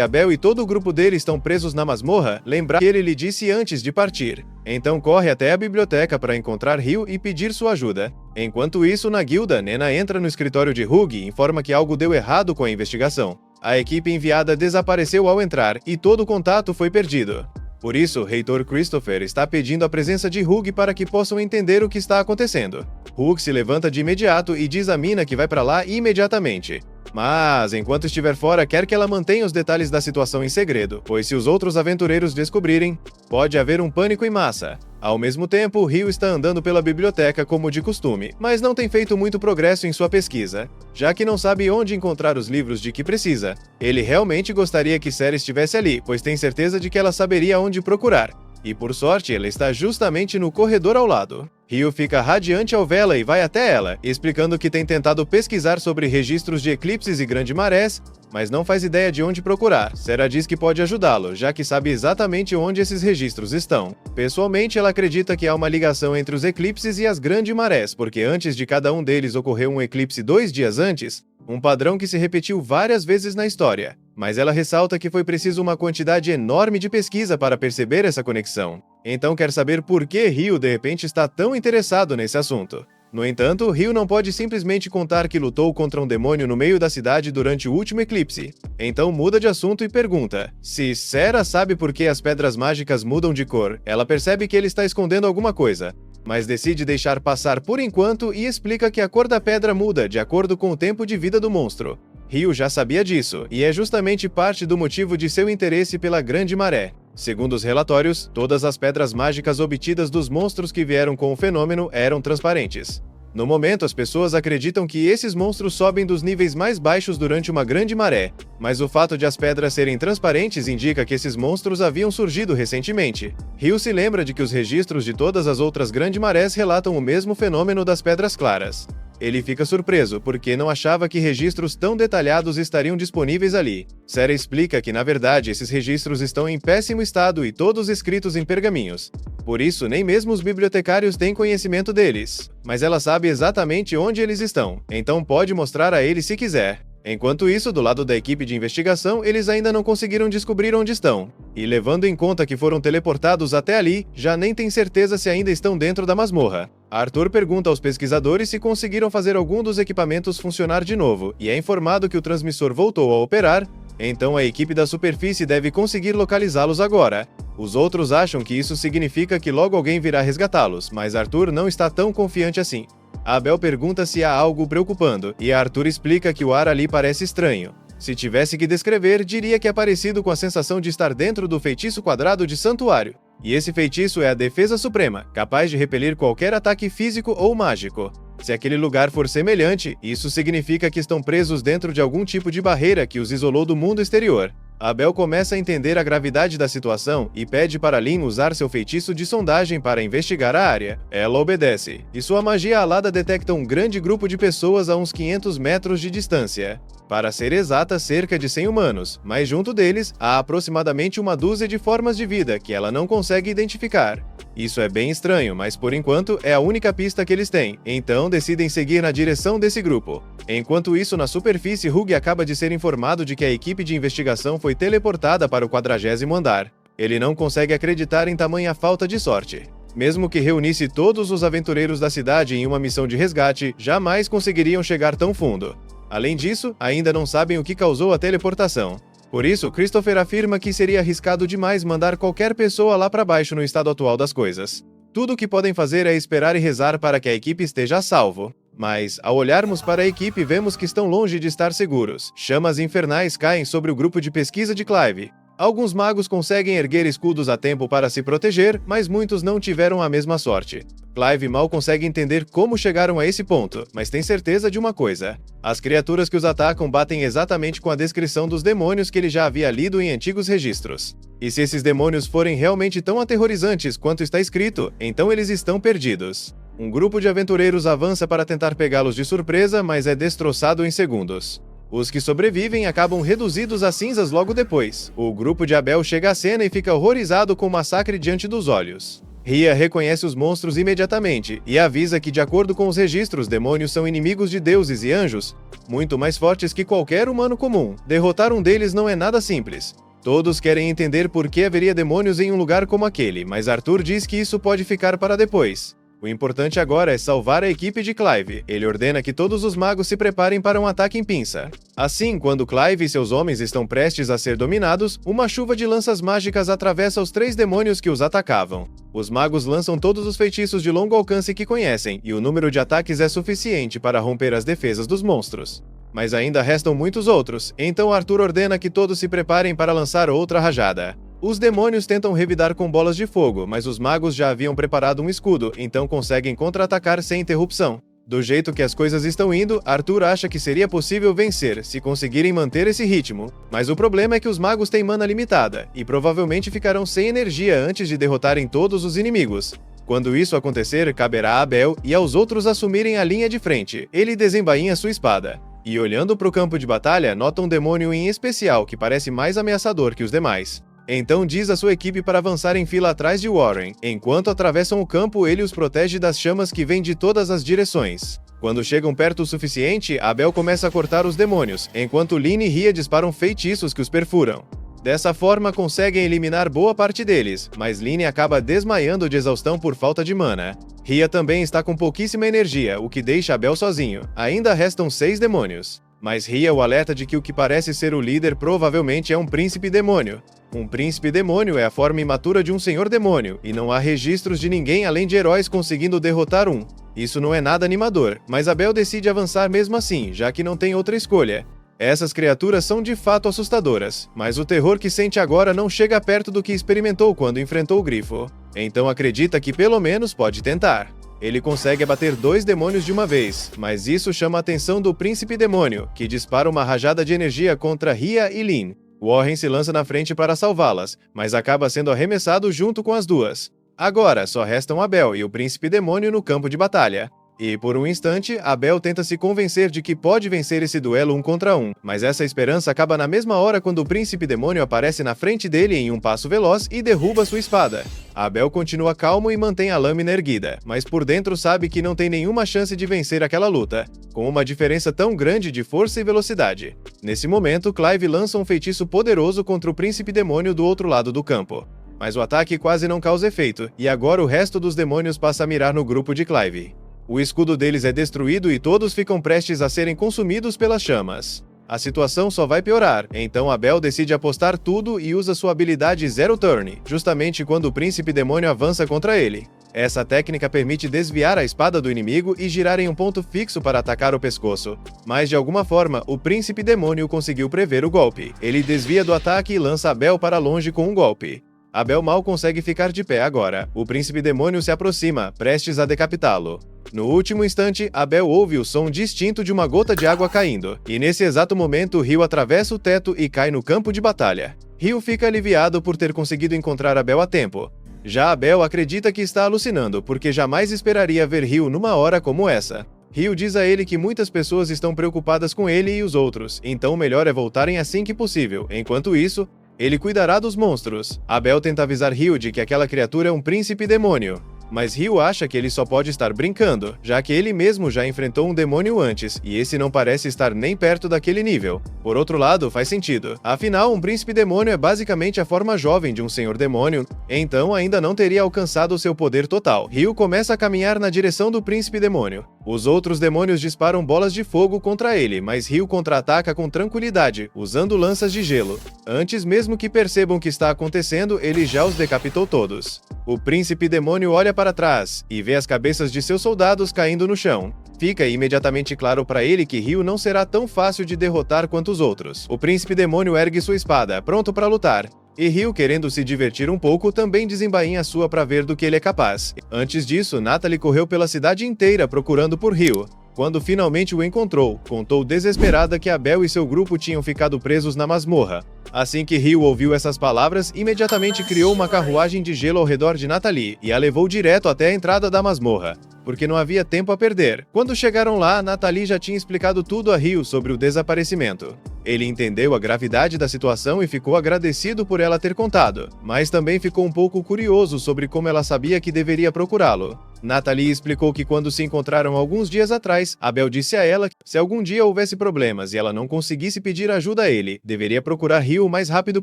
Speaker 1: Abel e todo o grupo dele estão presos na masmorra, lembra que ele lhe disse antes de partir. Então corre até a biblioteca para encontrar Ryu e pedir sua ajuda. Enquanto isso, na guilda, Nena entra no escritório de Hugh e informa que algo deu errado com a investigação. A equipe enviada desapareceu ao entrar e todo o contato foi perdido. Por isso, Reitor Christopher está pedindo a presença de Hugh para que possam entender o que está acontecendo. Hugh se levanta de imediato e diz a Mina que vai para lá imediatamente. Mas, enquanto estiver fora, quer que ela mantenha os detalhes da situação em segredo, pois se os outros aventureiros descobrirem, pode haver um pânico em massa. Ao mesmo tempo, Ryu está andando pela biblioteca como de costume, mas não tem feito muito progresso em sua pesquisa, já que não sabe onde encontrar os livros de que precisa. Ele realmente gostaria que Sarah estivesse ali, pois tem certeza de que ela saberia onde procurar. E por sorte, ela está justamente no corredor ao lado. Ryu fica radiante ao vê-la e vai até ela, explicando que tem tentado pesquisar sobre registros de eclipses e grandes marés, mas não faz ideia de onde procurar. Sarah diz que pode ajudá-lo, já que sabe exatamente onde esses registros estão. Pessoalmente, ela acredita que há uma ligação entre os eclipses e as grandes marés, porque antes de cada um deles ocorreu um eclipse 2 dias antes, um padrão que se repetiu várias vezes na história. Mas ela ressalta que foi preciso uma quantidade enorme de pesquisa para perceber essa conexão. Então quer saber por que Ryu de repente está tão interessado nesse assunto. No entanto, Ryu não pode simplesmente contar que lutou contra um demônio no meio da cidade durante o último eclipse. Então muda de assunto e pergunta: se Sarah sabe por que as pedras mágicas mudam de cor, ela percebe que ele está escondendo alguma coisa, mas decide deixar passar por enquanto e explica que a cor da pedra muda de acordo com o tempo de vida do monstro. Ryu já sabia disso, e é justamente parte do motivo de seu interesse pela Grande Maré. Segundo os relatórios, todas as pedras mágicas obtidas dos monstros que vieram com o fenômeno eram transparentes. No momento, as pessoas acreditam que esses monstros sobem dos níveis mais baixos durante uma grande maré, mas o fato de as pedras serem transparentes indica que esses monstros haviam surgido recentemente. Ryu se lembra de que os registros de todas as outras grandes marés relatam o mesmo fenômeno das pedras claras. Ele fica surpreso, porque não achava que registros tão detalhados estariam disponíveis ali. Sarah explica que, na verdade, esses registros estão em péssimo estado e todos escritos em pergaminhos. Por isso, nem mesmo os bibliotecários têm conhecimento deles. Mas ela sabe exatamente onde eles estão, então pode mostrar a eles se quiser. Enquanto isso, do lado da equipe de investigação, eles ainda não conseguiram descobrir onde estão. E levando em conta que foram teleportados até ali, já nem tem certeza se ainda estão dentro da masmorra. Arthur pergunta aos pesquisadores se conseguiram fazer algum dos equipamentos funcionar de novo, e é informado que o transmissor voltou a operar, então a equipe da superfície deve conseguir localizá-los agora. Os outros acham que isso significa que logo alguém virá resgatá-los, mas Arthur não está tão confiante assim. Abel pergunta se há algo preocupando, e Arthur explica que o ar ali parece estranho. Se tivesse que descrever, diria que é parecido com a sensação de estar dentro do feitiço quadrado de santuário. E esse feitiço é a defesa suprema, capaz de repelir qualquer ataque físico ou mágico. Se aquele lugar for semelhante, isso significa que estão presos dentro de algum tipo de barreira que os isolou do mundo exterior. Abel começa a entender a gravidade da situação e pede para Lin usar seu feitiço de sondagem para investigar a área. Ela obedece, e sua magia alada detecta um grande grupo de pessoas a uns 500 metros de distância. Para ser exata, cerca de 100 humanos, mas junto deles há aproximadamente uma dúzia de formas de vida que ela não consegue identificar. Isso é bem estranho, mas por enquanto é a única pista que eles têm, então decidem seguir na direção desse grupo. Enquanto isso, na superfície, Hugh acaba de ser informado de que a equipe de investigação foi teleportada para o 40º andar. Ele não consegue acreditar em tamanha falta de sorte. Mesmo que reunisse todos os aventureiros da cidade em uma missão de resgate, jamais conseguiriam chegar tão fundo. Além disso, ainda não sabem o que causou a teleportação. Por isso, Christopher afirma que seria arriscado demais mandar qualquer pessoa lá para baixo no estado atual das coisas. Tudo o que podem fazer é esperar e rezar para que a equipe esteja a salvo. Mas, ao olharmos para a equipe, vemos que estão longe de estar seguros. Chamas infernais caem sobre o grupo de pesquisa de Clive. Alguns magos conseguem erguer escudos a tempo para se proteger, mas muitos não tiveram a mesma sorte. Clive mal consegue entender como chegaram a esse ponto, mas tem certeza de uma coisa: as criaturas que os atacam batem exatamente com a descrição dos demônios que ele já havia lido em antigos registros. E se esses demônios forem realmente tão aterrorizantes quanto está escrito, então eles estão perdidos. Um grupo de aventureiros avança para tentar pegá-los de surpresa, mas é destroçado em segundos. Os que sobrevivem acabam reduzidos a cinzas logo depois. O grupo de Abel chega à cena e fica horrorizado com o massacre diante dos olhos. Rhea reconhece os monstros imediatamente e avisa que, de acordo com os registros, demônios são inimigos de deuses e anjos, muito mais fortes que qualquer humano comum. Derrotar um deles não é nada simples. Todos querem entender por que haveria demônios em um lugar como aquele, mas Arthur diz que isso pode ficar para depois. O importante agora é salvar a equipe de Clive. Ele ordena que todos os magos se preparem para um ataque em pinça. Assim, quando Clive e seus homens estão prestes a ser dominados, uma chuva de lanças mágicas atravessa os 3 demônios que os atacavam. Os magos lançam todos os feitiços de longo alcance que conhecem, e o número de ataques é suficiente para romper as defesas dos monstros. Mas ainda restam muitos outros, então Arthur ordena que todos se preparem para lançar outra rajada. Os demônios tentam revidar com bolas de fogo, mas os magos já haviam preparado um escudo, então conseguem contra-atacar sem interrupção. Do jeito que as coisas estão indo, Arthur acha que seria possível vencer se conseguirem manter esse ritmo. Mas o problema é que os magos têm mana limitada, e provavelmente ficarão sem energia antes de derrotarem todos os inimigos. Quando isso acontecer, caberá a Abel e aos outros assumirem a linha de frente. Ele desembainha sua espada. E olhando para o campo de batalha, nota um demônio em especial que parece mais ameaçador que os demais. Então diz à sua equipe para avançar em fila atrás de Warren. Enquanto atravessam o campo, ele os protege das chamas que vêm de todas as direções. Quando chegam perto o suficiente, Abel começa a cortar os demônios, enquanto Lynn e Rhea disparam feitiços que os perfuram. Dessa forma, conseguem eliminar boa parte deles, mas Lynn acaba desmaiando de exaustão por falta de mana. Rhea também está com pouquíssima energia, o que deixa Abel sozinho. Ainda restam 6 demônios. Mas Rhea o alerta de que o que parece ser o líder provavelmente é um príncipe demônio. Um príncipe demônio é a forma imatura de um senhor demônio, e não há registros de ninguém além de heróis conseguindo derrotar um. Isso não é nada animador, mas Abel decide avançar mesmo assim, já que não tem outra escolha. Essas criaturas são de fato assustadoras, mas o terror que sente agora não chega perto do que experimentou quando enfrentou o grifo. Então acredita que pelo menos pode tentar. Ele consegue abater 2 demônios de uma vez, mas isso chama a atenção do príncipe demônio, que dispara uma rajada de energia contra Rhea e Lynn. Warren se lança na frente para salvá-las, mas acaba sendo arremessado junto com as duas. Agora, só restam Abel e o príncipe demônio no campo de batalha. E por um instante, Abel tenta se convencer de que pode vencer esse duelo 1 contra 1, mas essa esperança acaba na mesma hora quando o príncipe demônio aparece na frente dele em um passo veloz e derruba sua espada. Abel continua calmo e mantém a lâmina erguida, mas por dentro sabe que não tem nenhuma chance de vencer aquela luta, com uma diferença tão grande de força e velocidade. Nesse momento, Clive lança um feitiço poderoso contra o príncipe demônio do outro lado do campo. Mas o ataque quase não causa efeito, e agora o resto dos demônios passa a mirar no grupo de Clive. O escudo deles é destruído e todos ficam prestes a serem consumidos pelas chamas. A situação só vai piorar, então Abel decide apostar tudo e usa sua habilidade Zero Turn, justamente quando o príncipe demônio avança contra ele. Essa técnica permite desviar a espada do inimigo e girar em um ponto fixo para atacar o pescoço. Mas de alguma forma, o príncipe demônio conseguiu prever o golpe. Ele desvia do ataque e lança Abel para longe com um golpe. Abel mal consegue ficar de pé agora. O príncipe demônio se aproxima, prestes a decapitá-lo. No último instante, Abel ouve o som distinto de uma gota de água caindo, e nesse exato momento, Ryu atravessa o teto e cai no campo de batalha. Ryu fica aliviado por ter conseguido encontrar Abel a tempo. Já Abel acredita que está alucinando, porque jamais esperaria ver Ryu numa hora como essa. Ryu diz a ele que muitas pessoas estão preocupadas com ele e os outros, então o melhor é voltarem assim que possível. Enquanto isso, ele cuidará dos monstros. Abel tenta avisar Ryu de que aquela criatura é um príncipe demônio. Mas Ryu acha que ele só pode estar brincando, já que ele mesmo já enfrentou um demônio antes, e esse não parece estar nem perto daquele nível. Por outro lado, faz sentido. Afinal, um príncipe demônio é basicamente a forma jovem de um senhor demônio, então ainda não teria alcançado o seu poder total. Ryu começa a caminhar na direção do príncipe demônio. Os outros demônios disparam bolas de fogo contra ele, mas Ryu contra-ataca com tranquilidade, usando lanças de gelo. Antes mesmo que percebam o que está acontecendo, ele já os decapitou todos. O príncipe demônio olha para trás e vê as cabeças de seus soldados caindo no chão. Fica imediatamente claro para ele que Ryu não será tão fácil de derrotar quanto os outros. O príncipe demônio ergue sua espada, pronto para lutar. E Ryu, querendo se divertir um pouco, também desembainha a sua para ver do que ele é capaz. Antes disso, Natalie correu pela cidade inteira procurando por Ryu. Quando finalmente o encontrou, contou desesperada que Abel e seu grupo tinham ficado presos na masmorra. Assim que Ryu ouviu essas palavras, imediatamente criou uma carruagem de gelo ao redor de Nathalie e a levou direto até a entrada da masmorra, porque não havia tempo a perder. Quando chegaram lá, Nathalie já tinha explicado tudo a Ryu sobre o desaparecimento. Ele entendeu a gravidade da situação e ficou agradecido por ela ter contado, mas também ficou um pouco curioso sobre como ela sabia que deveria procurá-lo. Nathalie explicou que quando se encontraram alguns dias atrás, Abel disse a ela que se algum dia houvesse problemas e ela não conseguisse pedir ajuda a ele, deveria procurar Ryu o mais rápido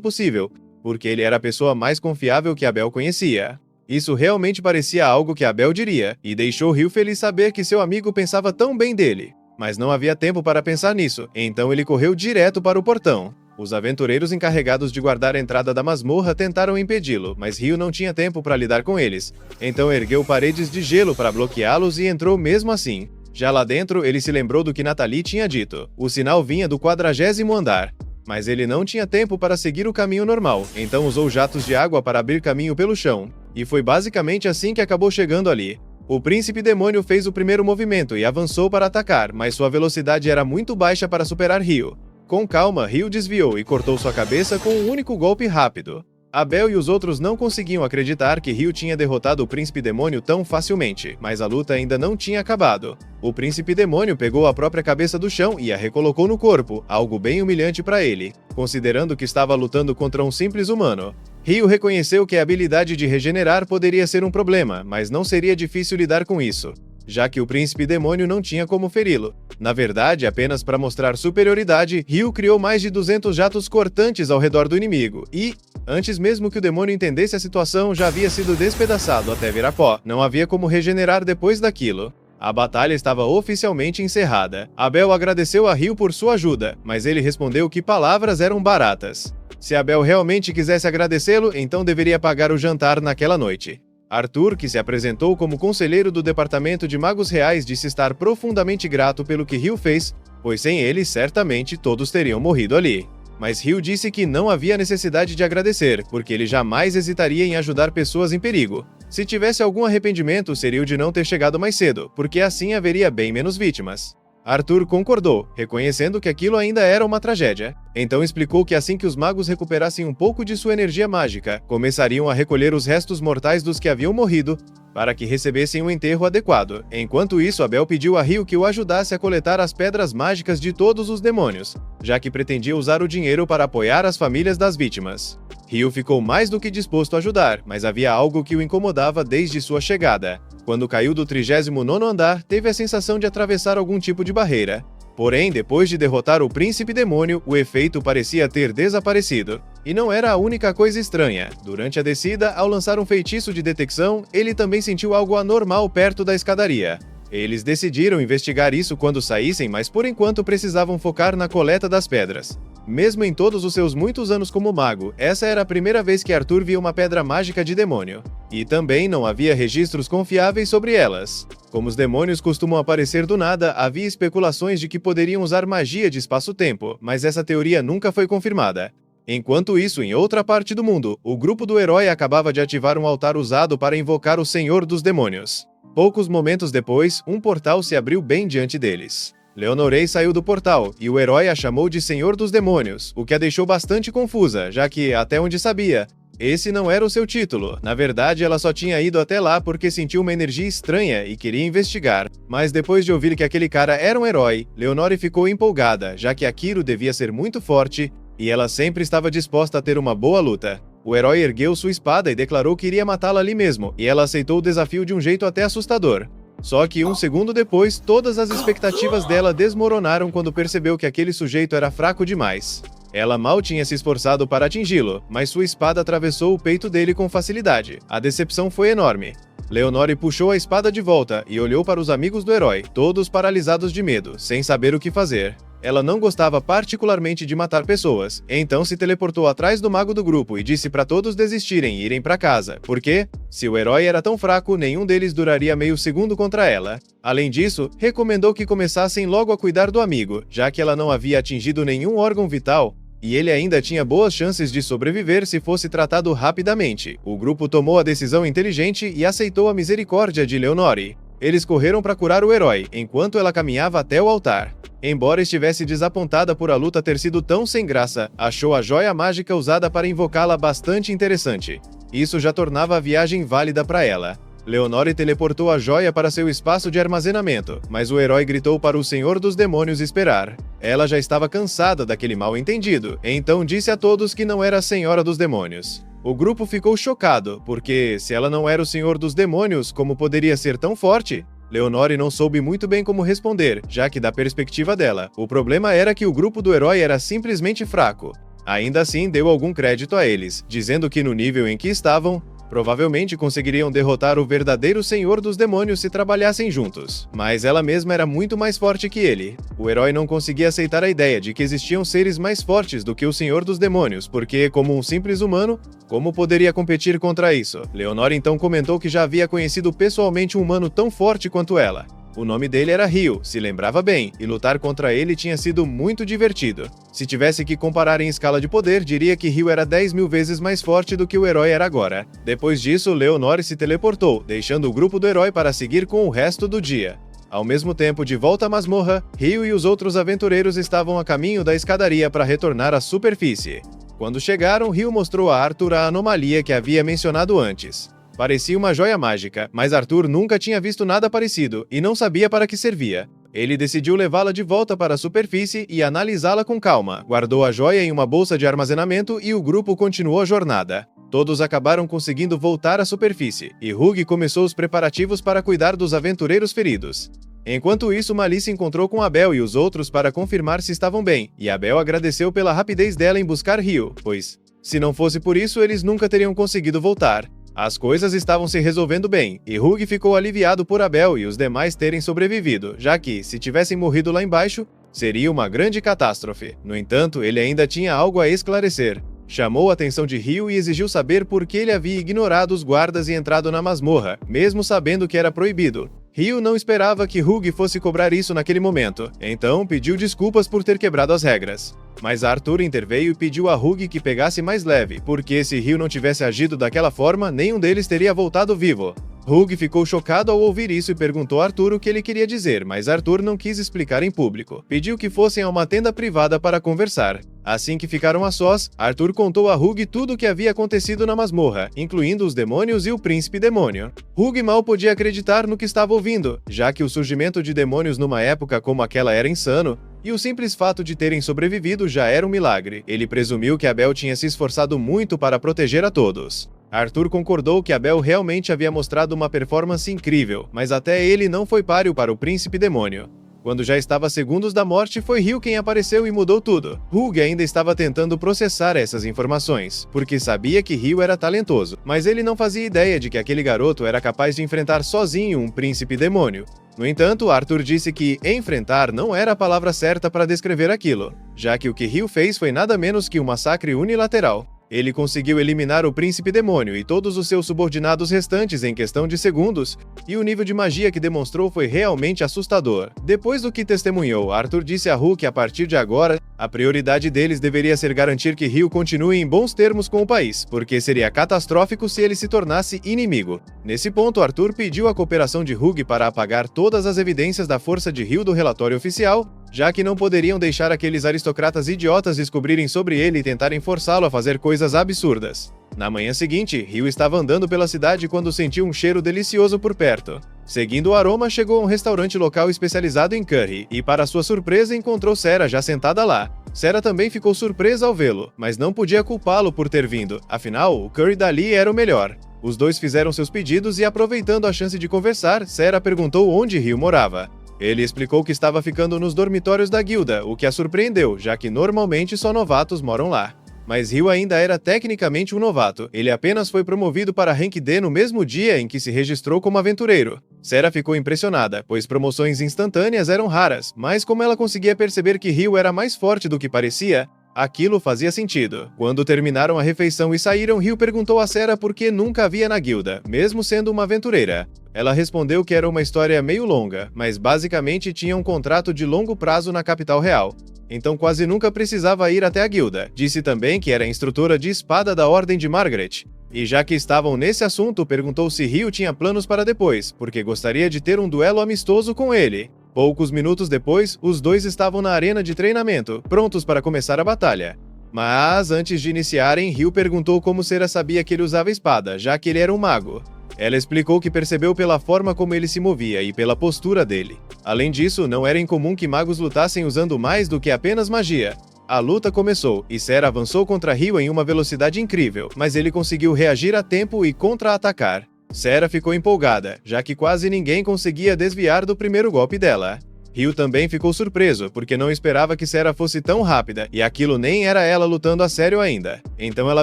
Speaker 1: possível, porque ele era a pessoa mais confiável que Abel conhecia. Isso realmente parecia algo que Abel diria, e deixou Ryu feliz saber que seu amigo pensava tão bem dele. Mas não havia tempo para pensar nisso, então ele correu direto para o portão. Os aventureiros encarregados de guardar a entrada da masmorra tentaram impedi-lo, mas Ryu não tinha tempo para lidar com eles. Então ergueu paredes de gelo para bloqueá-los e entrou mesmo assim. Já lá dentro, ele se lembrou do que Nathalie tinha dito. O sinal vinha do 40º andar. Mas ele não tinha tempo para seguir o caminho normal, então usou jatos de água para abrir caminho pelo chão. E foi basicamente assim que acabou chegando ali. O príncipe demônio fez o primeiro movimento e avançou para atacar, mas sua velocidade era muito baixa para superar Ryu. Com calma, Ryu desviou e cortou sua cabeça com um único golpe rápido. Abel e os outros não conseguiam acreditar que Ryu tinha derrotado o príncipe demônio tão facilmente, mas a luta ainda não tinha acabado. O príncipe demônio pegou a própria cabeça do chão e a recolocou no corpo, algo bem humilhante para ele, considerando que estava lutando contra um simples humano. Ryu reconheceu que a habilidade de regenerar poderia ser um problema, mas não seria difícil lidar com isso, já que o príncipe demônio não tinha como feri-lo. Na verdade, apenas para mostrar superioridade, Ryu criou mais de 200 jatos cortantes ao redor do inimigo e, antes mesmo que o demônio entendesse a situação, já havia sido despedaçado até virar pó. Não havia como regenerar depois daquilo. A batalha estava oficialmente encerrada. Abel agradeceu a Ryu por sua ajuda, mas ele respondeu que palavras eram baratas. Se Abel realmente quisesse agradecê-lo, então deveria pagar o jantar naquela noite. Arthur, que se apresentou como conselheiro do Departamento de Magos Reais, disse estar profundamente grato pelo que Ryu fez, pois sem ele, certamente, todos teriam morrido ali. Mas Ryu disse que não havia necessidade de agradecer, porque ele jamais hesitaria em ajudar pessoas em perigo. Se tivesse algum arrependimento, seria o de não ter chegado mais cedo, porque assim haveria bem menos vítimas. Arthur concordou, reconhecendo que aquilo ainda era uma tragédia. Então explicou que assim que os magos recuperassem um pouco de sua energia mágica, começariam a recolher os restos mortais dos que haviam morrido, para que recebessem um enterro adequado. Enquanto isso, Abel pediu a Ryu que o ajudasse a coletar as pedras mágicas de todos os demônios, já que pretendia usar o dinheiro para apoiar as famílias das vítimas. Ryu ficou mais do que disposto a ajudar, mas havia algo que o incomodava desde sua chegada. Quando caiu do 39º andar, teve a sensação de atravessar algum tipo de barreira. Porém, depois de derrotar o príncipe demônio, o efeito parecia ter desaparecido. E não era a única coisa estranha. Durante a descida, ao lançar um feitiço de detecção, ele também sentiu algo anormal perto da escadaria. Eles decidiram investigar isso quando saíssem, mas por enquanto precisavam focar na coleta das pedras. Mesmo em todos os seus muitos anos como mago, essa era a primeira vez que Arthur via uma pedra mágica de demônio. E também não havia registros confiáveis sobre elas. Como os demônios costumam aparecer do nada, havia especulações de que poderiam usar magia de espaço-tempo, mas essa teoria nunca foi confirmada. Enquanto isso, em outra parte do mundo, o grupo do herói acabava de ativar um altar usado para invocar o Senhor dos Demônios. Poucos momentos depois, um portal se abriu bem diante deles. Leonorei saiu do portal, e o herói a chamou de Senhor dos Demônios, o que a deixou bastante confusa, já que, até onde sabia, esse não era o seu título. Na verdade, ela só tinha ido até lá porque sentiu uma energia estranha e queria investigar. Mas depois de ouvir que aquele cara era um herói, Leonore ficou empolgada, já que Akiro devia ser muito forte, e ela sempre estava disposta a ter uma boa luta. O herói ergueu sua espada e declarou que iria matá-la ali mesmo, e ela aceitou o desafio de um jeito até assustador. Só que um segundo depois, todas as expectativas dela desmoronaram quando percebeu que aquele sujeito era fraco demais. Ela mal tinha se esforçado para atingi-lo, mas sua espada atravessou o peito dele com facilidade. A decepção foi enorme. Leonore puxou a espada de volta e olhou para os amigos do herói, todos paralisados de medo, sem saber o que fazer. Ela não gostava particularmente de matar pessoas, então se teleportou atrás do mago do grupo e disse para todos desistirem e irem para casa, porque, se o herói era tão fraco, nenhum deles duraria meio segundo contra ela. Além disso, recomendou que começassem logo a cuidar do amigo, já que ela não havia atingido nenhum órgão vital, e ele ainda tinha boas chances de sobreviver se fosse tratado rapidamente. O grupo tomou a decisão inteligente e aceitou a misericórdia de Leonore. Eles correram para curar o herói, enquanto ela caminhava até o altar. Embora estivesse desapontada por a luta ter sido tão sem graça, achou a joia mágica usada para invocá-la bastante interessante. Isso já tornava a viagem válida para ela. Leonore teleportou a joia para seu espaço de armazenamento, mas o herói gritou para o Senhor dos Demônios esperar. Ela já estava cansada daquele mal-entendido, então disse a todos que não era a Senhora dos Demônios. O grupo ficou chocado, porque, se ela não era o Senhor dos Demônios, como poderia ser tão forte? Leonore não soube muito bem como responder, já que da perspectiva dela, o problema era que o grupo do herói era simplesmente fraco. Ainda assim, deu algum crédito a eles, dizendo que no nível em que estavam, provavelmente conseguiriam derrotar o verdadeiro Senhor dos Demônios se trabalhassem juntos. Mas ela mesma era muito mais forte que ele. O herói não conseguia aceitar a ideia de que existiam seres mais fortes do que o Senhor dos Demônios, porque, como um simples humano, como poderia competir contra isso? Leonore então comentou que já havia conhecido pessoalmente um humano tão forte quanto ela. O nome dele era Ryu, se lembrava bem, e lutar contra ele tinha sido muito divertido. Se tivesse que comparar em escala de poder, diria que Ryu era 10.000 vezes mais forte do que o herói era agora. Depois disso, Leonore se teleportou, deixando o grupo do herói para seguir com o resto do dia. Ao mesmo tempo, de volta à masmorra, Ryu e os outros aventureiros estavam a caminho da escadaria para retornar à superfície. Quando chegaram, Ryu mostrou a Arthur a anomalia que havia mencionado antes. Parecia uma joia mágica, mas Arthur nunca tinha visto nada parecido e não sabia para que servia. Ele decidiu levá-la de volta para a superfície e analisá-la com calma, guardou a joia em uma bolsa de armazenamento e o grupo continuou a jornada. Todos acabaram conseguindo voltar à superfície, e Hugh começou os preparativos para cuidar dos aventureiros feridos. Enquanto isso, Malice encontrou com Abel e os outros para confirmar se estavam bem, e Abel agradeceu pela rapidez dela em buscar Ryu, pois, se não fosse por isso, eles nunca teriam conseguido voltar. As coisas estavam se resolvendo bem, e Hugh ficou aliviado por Abel e os demais terem sobrevivido, já que, se tivessem morrido lá embaixo, seria uma grande catástrofe. No entanto, ele ainda tinha algo a esclarecer. Chamou a atenção de Ryu e exigiu saber por que ele havia ignorado os guardas e entrado na masmorra, mesmo sabendo que era proibido. Ryu não esperava que Hugh fosse cobrar isso naquele momento, então pediu desculpas por ter quebrado as regras. Mas Arthur interveio e pediu a Hugh que pegasse mais leve, porque se Ryu não tivesse agido daquela forma, nenhum deles teria voltado vivo. Hugh ficou chocado ao ouvir isso e perguntou a Arthur o que ele queria dizer, mas Arthur não quis explicar em público. Pediu que fossem a uma tenda privada para conversar. Assim que ficaram a sós, Arthur contou a Hugh tudo o que havia acontecido na masmorra, incluindo os demônios e o príncipe demônio. Hugh mal podia acreditar no que estava ouvindo, já que o surgimento de demônios numa época como aquela era insano, e o simples fato de terem sobrevivido já era um milagre. Ele presumiu que Abel tinha se esforçado muito para proteger a todos. Arthur concordou que Abel realmente havia mostrado uma performance incrível, mas até ele não foi páreo para o príncipe demônio. Quando já estava a segundos da morte, foi Ryu quem apareceu e mudou tudo. Hugh ainda estava tentando processar essas informações, porque sabia que Ryu era talentoso, mas ele não fazia ideia de que aquele garoto era capaz de enfrentar sozinho um príncipe demônio. No entanto, Arthur disse que enfrentar não era a palavra certa para descrever aquilo, já que o que Ryu fez foi nada menos que um massacre unilateral. Ele conseguiu eliminar o príncipe demônio e todos os seus subordinados restantes em questão de segundos, e o nível de magia que demonstrou foi realmente assustador. Depois do que testemunhou, Arthur disse a Hugh que a partir de agora, a prioridade deles deveria ser garantir que Ryu continue em bons termos com o país, porque seria catastrófico se ele se tornasse inimigo. Nesse ponto, Arthur pediu a cooperação de Hugh para apagar todas as evidências da força de Ryu do relatório oficial, já que não poderiam deixar aqueles aristocratas idiotas descobrirem sobre ele e tentarem forçá-lo a fazer coisas absurdas. Na manhã seguinte, Ryu estava andando pela cidade quando sentiu um cheiro delicioso por perto. Seguindo o aroma, chegou a um restaurante local especializado em curry, e para sua surpresa encontrou Sarah já sentada lá. Sarah também ficou surpresa ao vê-lo, mas não podia culpá-lo por ter vindo, afinal, o curry dali era o melhor. Os dois fizeram seus pedidos e, aproveitando a chance de conversar, Sarah perguntou onde Ryu morava. Ele explicou que estava ficando nos dormitórios da guilda, o que a surpreendeu, já que normalmente só novatos moram lá. Mas Ryu ainda era tecnicamente um novato, ele apenas foi promovido para Rank D no mesmo dia em que se registrou como aventureiro. Sarah ficou impressionada, pois promoções instantâneas eram raras, mas como ela conseguia perceber que Ryu era mais forte do que parecia, aquilo fazia sentido. Quando terminaram a refeição e saíram, Ryu perguntou a Sarah por que nunca havia na guilda, mesmo sendo uma aventureira. Ela respondeu que era uma história meio longa, mas basicamente tinha um contrato de longo prazo na capital real. Então quase nunca precisava ir até a guilda. Disse também que era instrutora de espada da Ordem de Margaret. E já que estavam nesse assunto, perguntou se Ryu tinha planos para depois, porque gostaria de ter um duelo amistoso com ele. Poucos minutos depois, os dois estavam na arena de treinamento, prontos para começar a batalha. Mas, antes de iniciarem, Ryu perguntou como Sera sabia que ele usava espada, já que ele era um mago. Ela explicou que percebeu pela forma como ele se movia e pela postura dele. Além disso, não era incomum que magos lutassem usando mais do que apenas magia. A luta começou, e Sera avançou contra Ryu em uma velocidade incrível, mas ele conseguiu reagir a tempo e contra-atacar. Sera ficou empolgada, já que quase ninguém conseguia desviar do primeiro golpe dela. Ryu também ficou surpreso, porque não esperava que Sera fosse tão rápida, e aquilo nem era ela lutando a sério ainda. Então ela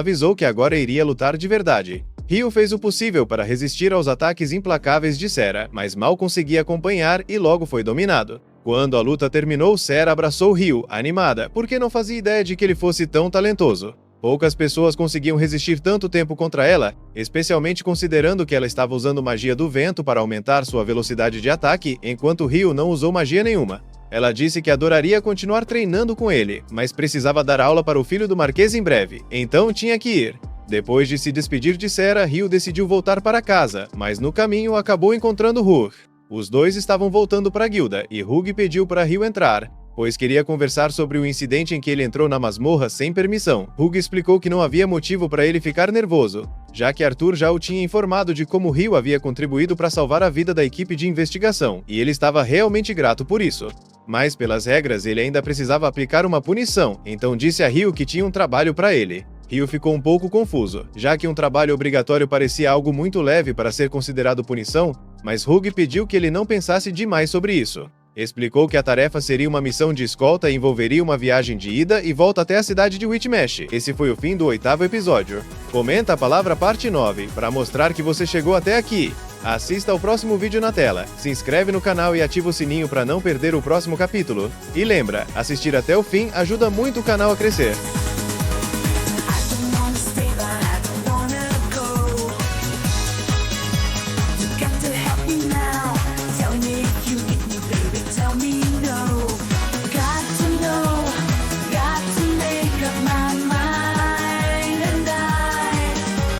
Speaker 1: avisou que agora iria lutar de verdade. Ryu fez o possível para resistir aos ataques implacáveis de Sera, mas mal conseguia acompanhar e logo foi dominado. Quando a luta terminou, Sera abraçou Ryu, animada, porque não fazia ideia de que ele fosse tão talentoso. Poucas pessoas conseguiam resistir tanto tempo contra ela, especialmente considerando que ela estava usando magia do vento para aumentar sua velocidade de ataque, enquanto Ryu não usou magia nenhuma. Ela disse que adoraria continuar treinando com ele, mas precisava dar aula para o filho do Marquês em breve, então tinha que ir. Depois de se despedir de Sera, Ryu decidiu voltar para casa, mas no caminho acabou encontrando Hug. Os dois estavam voltando para a guilda, e Hug pediu para Ryu entrar, pois queria conversar sobre o incidente em que ele entrou na masmorra sem permissão. Hug explicou que não havia motivo para ele ficar nervoso, já que Arthur já o tinha informado de como Ryu havia contribuído para salvar a vida da equipe de investigação, e ele estava realmente grato por isso. Mas, pelas regras, ele ainda precisava aplicar uma punição, então disse a Ryu que tinha um trabalho para ele. Ryu ficou um pouco confuso, já que um trabalho obrigatório parecia algo muito leve para ser considerado punição, mas Hug pediu que ele não pensasse demais sobre isso. Explicou que a tarefa seria uma missão de escolta e envolveria uma viagem de ida e volta até a cidade de Whitmesh. Esse foi o fim do 8º episódio. Comenta a palavra parte 9, para mostrar que você chegou até aqui. Assista ao próximo vídeo na tela, se inscreve no canal e ativa o sininho para não perder o próximo capítulo. E lembra, assistir até o fim ajuda muito o canal a crescer.